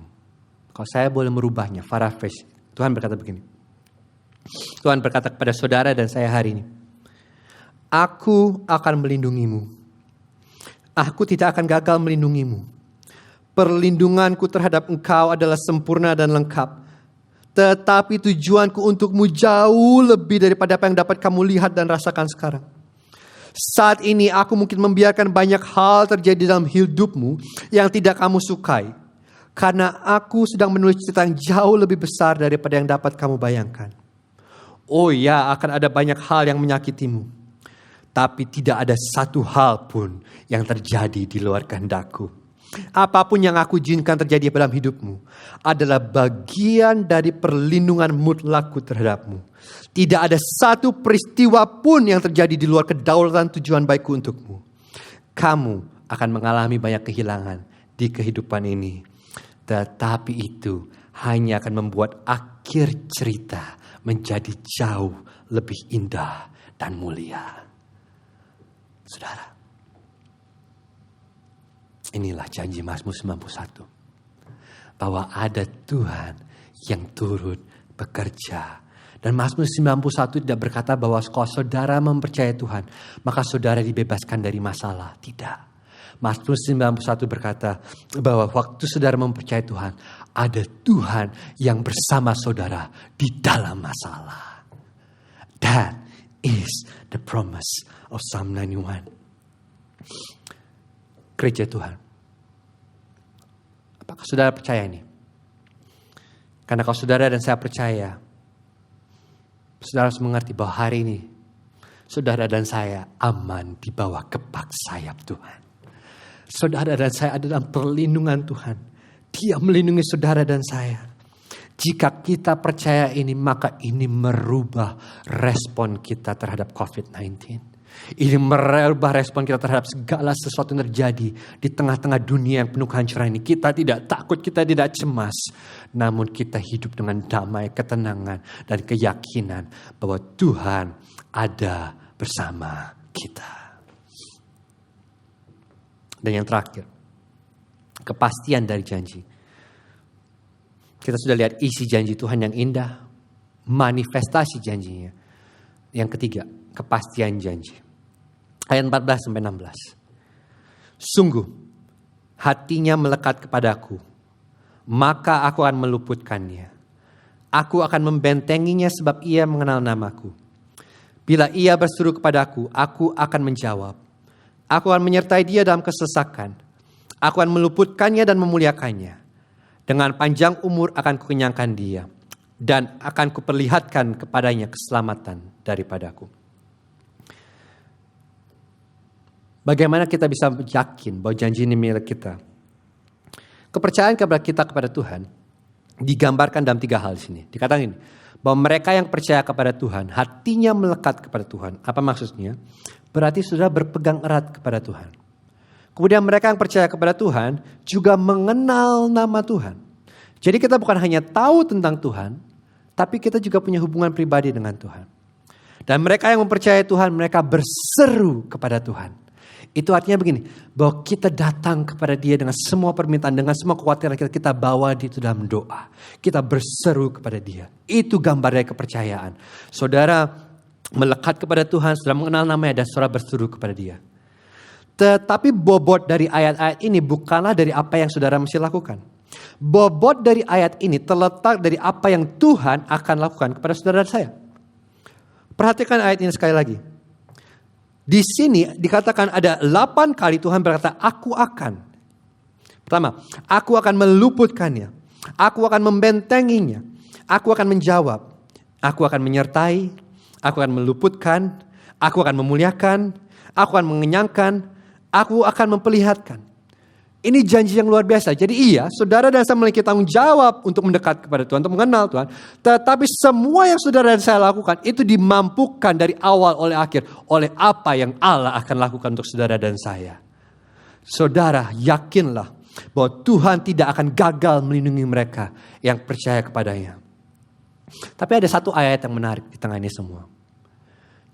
Speaker 2: Kalau saya boleh merubahnya, paraphrase. Tuhan berkata begini. Tuhan berkata kepada saudara dan saya hari ini. Aku akan melindungimu. Aku tidak akan gagal melindungimu. Perlindunganku terhadap engkau adalah sempurna dan lengkap. Tetapi tujuanku untukmu jauh lebih daripada apa yang dapat kamu lihat dan rasakan sekarang. Saat ini aku mungkin membiarkan banyak hal terjadi dalam hidupmu yang tidak kamu sukai. Karena aku sedang menulis cerita yang jauh lebih besar daripada yang dapat kamu bayangkan. Oh ya, akan ada banyak hal yang menyakitimu. Tapi tidak ada satu hal pun yang terjadi di luar kehendakku. Apapun yang aku izinkan terjadi dalam hidupmu adalah bagian dari perlindungan mutlakku terhadapmu. Tidak ada satu peristiwa pun yang terjadi di luar kedaulatan tujuan baikku untukmu. Kamu akan mengalami banyak kehilangan di kehidupan ini. Tetapi itu hanya akan membuat akhir cerita menjadi jauh lebih indah dan mulia. Saudara, inilah janji Mazmur 91. Bahwa ada Tuhan yang turut bekerja. Dan Mazmur 91 tidak berkata bahwa kalau saudara mempercayai Tuhan, maka saudara dibebaskan dari masalah. Tidak. Mazmur 91 berkata bahwa waktu saudara mempercayai Tuhan, ada Tuhan yang bersama saudara di dalam masalah. That is the promise of Psalm 91. Gereja Tuhan. Apakah saudara percaya ini? Karena kalau saudara dan saya percaya, saudara harus mengerti bahwa hari ini saudara dan saya aman di bawah kepak sayap Tuhan. Saudara dan saya ada dalam perlindungan Tuhan. Dia melindungi saudara dan saya. Jika kita percaya ini, maka ini merubah respon kita terhadap COVID-19. Ini merubah respon kita terhadap segala sesuatu yang terjadi di tengah-tengah dunia yang penuh kehancuran ini. Kita tidak takut, kita tidak cemas. Namun kita hidup dengan damai, ketenangan, dan keyakinan bahwa Tuhan ada bersama kita. Dan yang terakhir, kepastian dari janji. Kita sudah lihat isi janji Tuhan yang indah, manifestasi janjinya. Yang ketiga, kepastian janji. Ayat 14-16. Sungguh, hatinya melekat kepadaku, maka aku akan meluputkannya. Aku akan membentenginya sebab ia mengenal namaku. Bila ia berseru kepadaku, aku akan menjawab. Aku akan menyertai dia dalam kesesakan. Aku akan meluputkannya dan memuliakannya. Dengan panjang umur akan kukenyangkan dia. Dan akan kuperlihatkan kepadanya keselamatan daripadaku. Bagaimana kita bisa yakin bahwa janji ini milik kita? Kepercayaan kepada kita kepada Tuhan digambarkan dalam 3 hal di sini. Dikatakan ini, bahwa mereka yang percaya kepada Tuhan, hatinya melekat kepada Tuhan. Apa maksudnya? Berarti saudara berpegang erat kepada Tuhan. Kemudian mereka yang percaya kepada Tuhan juga mengenal nama Tuhan. Jadi kita bukan hanya tahu tentang Tuhan, tapi kita juga punya hubungan pribadi dengan Tuhan. Dan mereka yang mempercayai Tuhan, mereka berseru kepada Tuhan. Itu artinya begini, bahwa kita datang kepada dia dengan semua permintaan, dengan semua kekhawatiran kita bawa di itu dalam doa. Kita berseru kepada dia. Itu gambar dari kepercayaan. Saudara melekat kepada Tuhan, saudara mengenal namanya dan saudara berseru kepada dia. Tetapi bobot dari ayat-ayat ini bukanlah dari apa yang saudara mesti lakukan. Bobot dari ayat ini terletak dari apa yang Tuhan akan lakukan kepada saudara dan saya. Perhatikan ayat ini sekali lagi. Di sini dikatakan ada 8 kali Tuhan berkata, aku akan. Pertama, aku akan meluputkannya. Aku akan membentenginya. Aku akan menjawab. Aku akan menyertai. Aku akan meluputkan. Aku akan memuliakan. Aku akan mengenyangkan. Aku akan memperlihatkan. Ini janji yang luar biasa. Jadi iya, saudara dan saya memiliki tanggung jawab untuk mendekat kepada Tuhan, untuk mengenal Tuhan. Tetapi semua yang saudara dan saya lakukan itu dimampukan dari awal oleh akhir. Oleh apa yang Allah akan lakukan untuk saudara dan saya. Saudara, yakinlah bahwa Tuhan tidak akan gagal melindungi mereka yang percaya kepadanya. Tapi ada satu ayat yang menarik di tengah ini semua.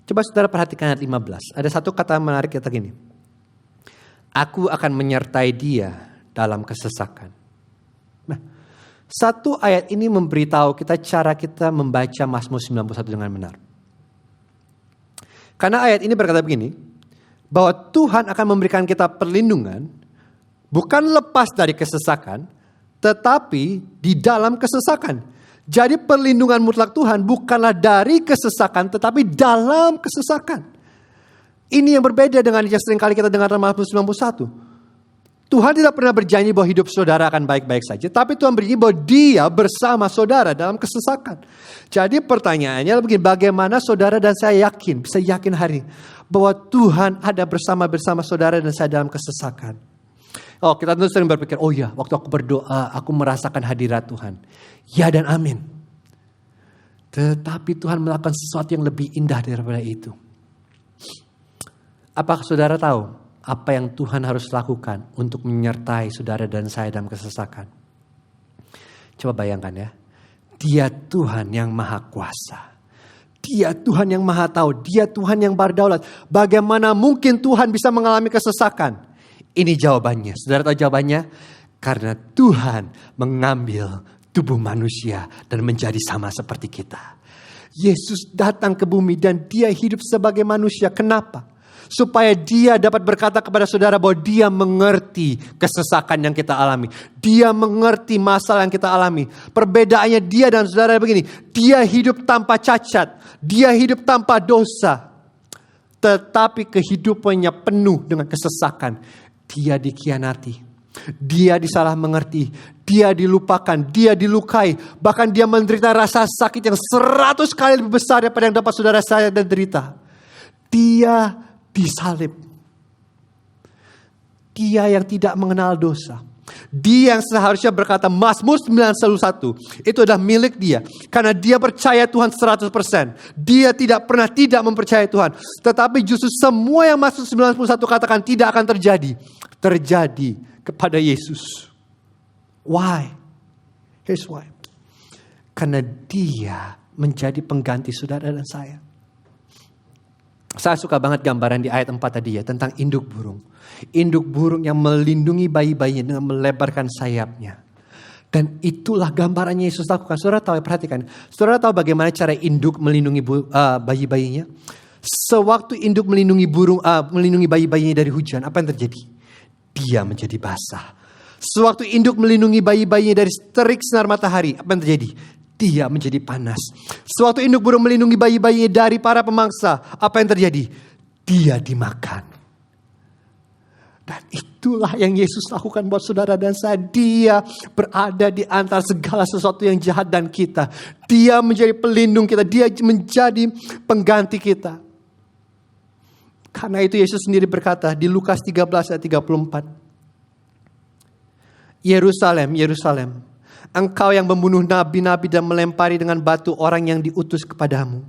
Speaker 2: Coba saudara perhatikan ayat 15. Ada satu kata yang menarik kata gini. Aku akan menyertai dia dalam kesesakan. Nah, satu ayat ini memberitahu kita cara kita membaca Mazmur 91 dengan benar. Karena ayat ini berkata begini, bahwa Tuhan akan memberikan kita perlindungan, bukan lepas dari kesesakan, tetapi di dalam kesesakan. Jadi perlindungan mutlak Tuhan bukanlah dari kesesakan, tetapi dalam kesesakan. Ini yang berbeda dengan yang sering kali kita dengar dalam Mazmur 91. Tuhan tidak pernah berjanji bahwa hidup saudara akan baik-baik saja. Tapi Tuhan berjanji bahwa dia bersama saudara dalam kesesakan. Jadi pertanyaannya begini, bagaimana saudara dan saya bisa yakin hari ini bahwa Tuhan ada bersama saudara dan saya dalam kesesakan. Oh, kita tentu sering berpikir, oh ya, waktu aku berdoa, aku merasakan hadirat Tuhan. Ya dan amin. Tetapi Tuhan melakukan sesuatu yang lebih indah daripada itu. Apakah saudara tahu apa yang Tuhan harus lakukan untuk menyertai saudara dan saya dalam kesesakan? Coba bayangkan ya. Dia Tuhan yang maha kuasa. Dia Tuhan yang maha tahu. Dia Tuhan yang berdaulat. Bagaimana mungkin Tuhan bisa mengalami kesesakan? Ini jawabannya. Saudara tahu jawabannya? Karena Tuhan mengambil tubuh manusia dan menjadi sama seperti kita. Yesus datang ke bumi dan dia hidup sebagai manusia. Kenapa? Supaya dia dapat berkata kepada saudara bahwa dia mengerti kesesakan yang kita alami. Dia mengerti masalah yang kita alami. Perbedaannya dia dan saudara begini. Dia hidup tanpa cacat. Dia hidup tanpa dosa. Tetapi kehidupannya penuh dengan kesesakan. Dia dikhianati. Dia disalah mengerti, dia dilupakan, dia dilukai. Bahkan dia menderita rasa sakit yang 100 kali lebih besar daripada yang dapat saudara saya dan derita. Dia disalib. Dia yang tidak mengenal dosa. Dia yang seharusnya berkata Mazmur 91 itu adalah milik dia. Karena dia percaya Tuhan 100%. Dia tidak pernah tidak mempercayai Tuhan. Tetapi justru semua yang Mazmur 91 katakan tidak akan terjadi. Terjadi kepada Yesus. Why? Here's why. Karena dia menjadi pengganti saudara dan saya. Saya suka banget gambaran di ayat 4 tadi ya, tentang induk burung. Induk burung yang melindungi bayi-bayinya dengan melebarkan sayapnya. Dan itulah gambarannya Yesus lakukan. Saudara tahu, perhatikan. Saudara tahu bagaimana cara induk melindungi bayi-bayinya? Sewaktu induk melindungi melindungi bayi-bayinya dari hujan, apa yang terjadi? Dia menjadi basah. Sewaktu induk melindungi bayi-bayinya dari terik sinar matahari, apa yang terjadi? Dia menjadi panas. Sewaktu induk burung melindungi bayi-bayinya dari para pemangsa, apa yang terjadi? Dia dimakan. Dan itulah yang Yesus lakukan buat saudara dan saya. Dia berada di antara segala sesuatu yang jahat dan kita. Dia menjadi pelindung kita. Dia menjadi pengganti kita. Karena itu Yesus sendiri berkata di Lukas 13 ayat 34. Yerusalem, Yerusalem, engkau yang membunuh nabi-nabi dan melempari dengan batu orang yang diutus kepadamu.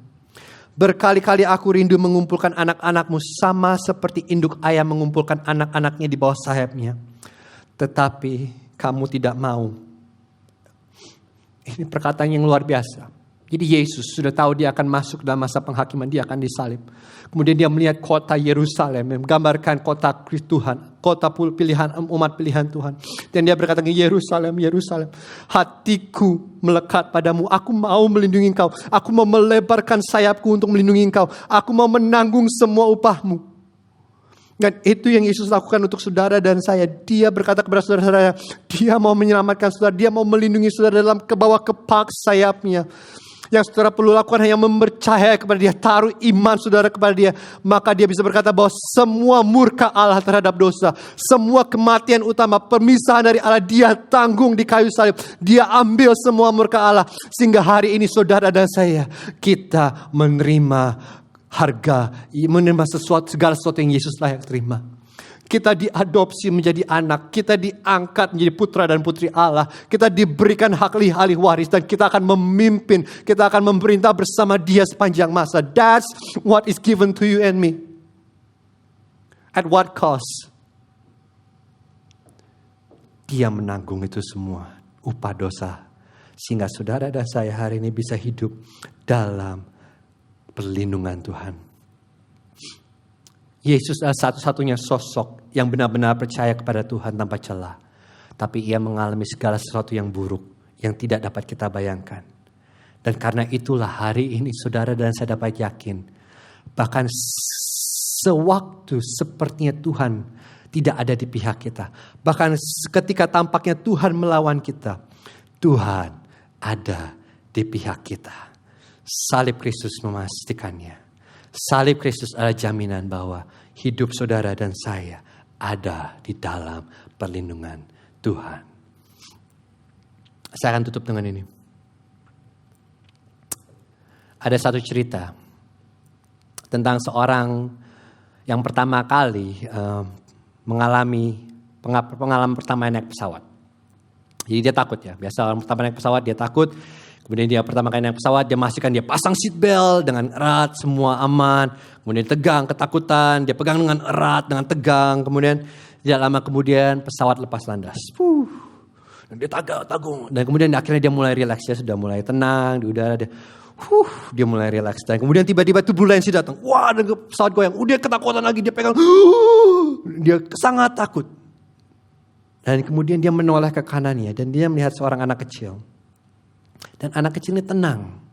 Speaker 2: Berkali-kali aku rindu mengumpulkan anak-anakmu sama seperti induk ayam mengumpulkan anak-anaknya di bawah sayapnya. Tetapi kamu tidak mau. Ini perkataan yang luar biasa. Jadi Yesus sudah tahu dia akan masuk dalam masa penghakiman, dia akan disalib. Kemudian dia melihat kota Yerusalem, menggambarkan kota Tuhan, kota pilihan, umat pilihan Tuhan. Dan dia berkata, Yerusalem, Yerusalem, hatiku melekat padamu, aku mau melindungi engkau, aku mau melebarkan sayapku untuk melindungi engkau, aku mau menanggung semua upahmu. Dan itu yang Yesus lakukan untuk saudara dan saya. Dia berkata kepada saudara-saudara, dia mau menyelamatkan saudara, dia mau melindungi saudara dalam bawah kepak sayapnya. Yang saudara perlu lakukan hanya mempercayai kepada dia, taruh iman saudara kepada dia. Maka dia bisa berkata bahwa semua murka Allah terhadap dosa, semua kematian utama, pemisahan dari Allah, dia tanggung di kayu salib. Dia ambil semua murka Allah. Sehingga hari ini saudara dan saya, kita menerima harga, menerima segala sesuatu yang Yesus layak terima. Kita diadopsi menjadi anak, kita diangkat menjadi putra dan putri Allah, kita diberikan hak alih waris dan kita akan memimpin, kita akan memerintah bersama Dia sepanjang masa. That's what is given to you and me. At what cost? Dia menanggung itu semua, upah dosa, sehingga saudara dan saya hari ini bisa hidup dalam perlindungan Tuhan. Yesus adalah satu-satunya sosok yang benar-benar percaya kepada Tuhan tanpa celah. Tapi ia mengalami segala sesuatu yang buruk, yang tidak dapat kita bayangkan. Dan karena itulah hari ini saudara dan saya dapat yakin. Bahkan sewaktu sepertinya Tuhan tidak ada di pihak kita. Bahkan ketika tampaknya Tuhan melawan kita, Tuhan ada di pihak kita. Salib Kristus memastikannya. Salib Kristus adalah jaminan bahwa hidup saudara dan saya ada di dalam perlindungan Tuhan. Saya akan tutup dengan ini. Ada satu cerita tentang seorang yang pertama kali mengalami pengalaman pertama naik pesawat. Jadi dia takut ya. Biasa orang pertama naik pesawat dia takut. Kemudian dia pertama kali naik pesawat, dia pasang seat belt dengan erat, semua aman. Kemudian tegang, ketakutan, dia pegang dengan erat, dengan tegang. Kemudian tidak lama kemudian pesawat lepas landas. Dan dia tagung. Dan kemudian akhirnya dia mulai rileks, dia sudah mulai tenang di udara. Dia mulai rileks. Dan kemudian tiba-tiba turbulensi datang. Wah, dan pesawat goyang. Dia ketakutan lagi, dia pegang. Dia sangat takut. Dan kemudian dia menoleh ke kanannya dan dia melihat seorang anak kecil. Dan anak kecil ini tenang.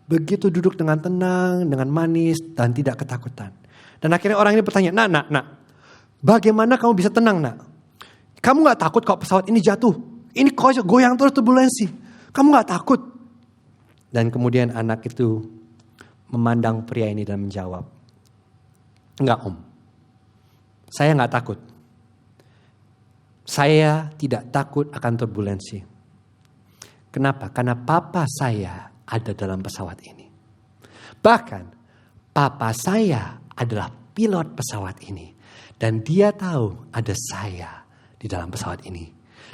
Speaker 2: Begitu duduk dengan tenang, dengan manis dan tidak ketakutan. Dan akhirnya orang ini bertanya, nak, bagaimana kamu bisa tenang, nak? Kamu gak takut kalau pesawat ini jatuh? Ini goyang terus turbulensi. Kamu gak takut? Dan kemudian anak itu memandang pria ini dan menjawab, enggak om, saya gak takut. Saya tidak takut akan turbulensi. Kenapa? Karena papa saya ada dalam pesawat ini. Bahkan papa saya adalah pilot pesawat ini. Dan dia tahu ada saya di dalam pesawat ini.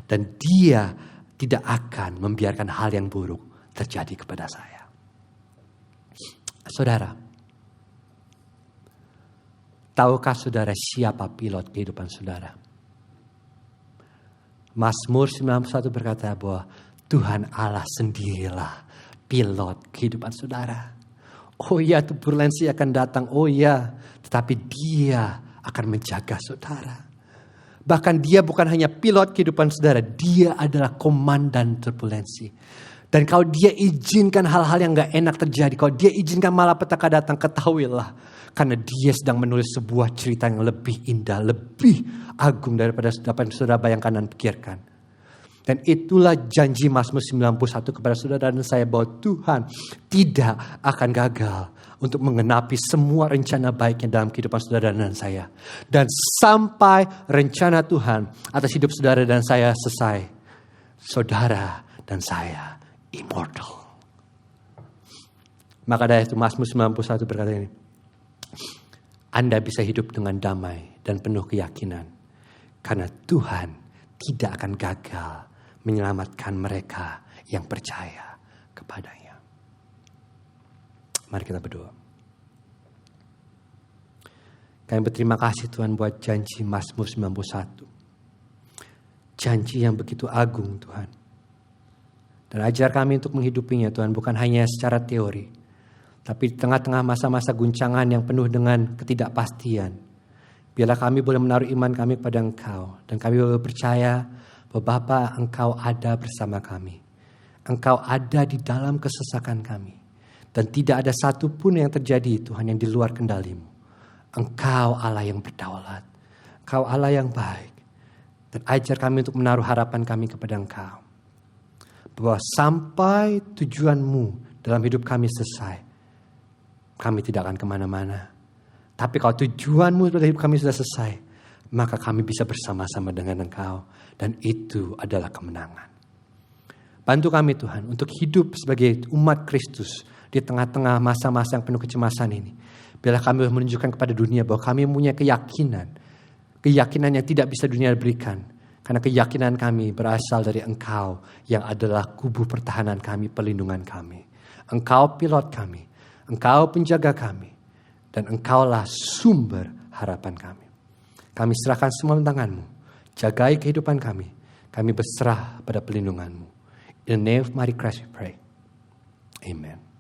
Speaker 2: Dan dia tidak akan membiarkan hal yang buruk terjadi kepada saya. Saudara, tahukah saudara siapa pilot kehidupan saudara? Mazmur 91 berkata bahwa Tuhan Allah sendirilah pilot kehidupan saudara. Oh ya, turbulensi akan datang. Oh ya, tetapi dia akan menjaga saudara. Bahkan dia bukan hanya pilot kehidupan saudara. Dia adalah komandan turbulensi. Dan kalau dia izinkan hal-hal yang gak enak terjadi. Kalau dia izinkan malapetaka datang, ketahuilah. Karena dia sedang menulis sebuah cerita yang lebih indah, lebih agung daripada apa yang saudara bayangkan dan pikirkan. Dan itulah janji Mazmur 91 kepada saudara dan saya bahwa Tuhan tidak akan gagal untuk mengenapi semua rencana baiknya dalam kehidupan saudara dan saya. Dan sampai rencana Tuhan atas hidup saudara dan saya selesai, saudara dan saya immortal. Maka dari itu Mazmur 91 berkata ini, Anda bisa hidup dengan damai dan penuh keyakinan. Karena Tuhan tidak akan gagal menyelamatkan mereka yang percaya kepadanya. Mari kita berdoa. Kami berterima kasih Tuhan buat janji Mazmur 91. Janji yang begitu agung Tuhan. Dan ajar kami untuk menghidupinya Tuhan, bukan hanya secara teori. Tapi di tengah-tengah masa-masa guncangan yang penuh dengan ketidakpastian, biarlah kami boleh menaruh iman kami pada Engkau. Dan kami boleh percaya bahwa Bapa, Engkau ada bersama kami. Engkau ada di dalam kesesakan kami. Dan tidak ada satupun yang terjadi Tuhan yang di luar kendali-Mu. Engkau Allah yang berdaulat. Engkau Allah yang baik. Dan ajar kami untuk menaruh harapan kami kepada Engkau. Bahwa sampai tujuan-Mu dalam hidup kami selesai, kami tidak akan kemana-mana. Tapi kalau tujuan-Mu dalam hidup kami sudah selesai, maka kami bisa bersama-sama dengan Engkau. Dan itu adalah kemenangan. Bantu kami Tuhan untuk hidup sebagai umat Kristus di tengah-tengah masa-masa yang penuh kecemasan ini. Biarlah kami menunjukkan kepada dunia bahwa kami punya keyakinan. Keyakinan yang tidak bisa dunia berikan. Karena keyakinan kami berasal dari Engkau yang adalah kubu pertahanan kami, perlindungan kami. Engkau pilot kami. Engkau penjaga kami. Dan Engkaulah sumber harapan kami. Kami serahkan semua tangan-Mu. Jagai kehidupan kami. Kami berserah pada pelindungan-Mu. In the name of mighty Christ we pray. Amen.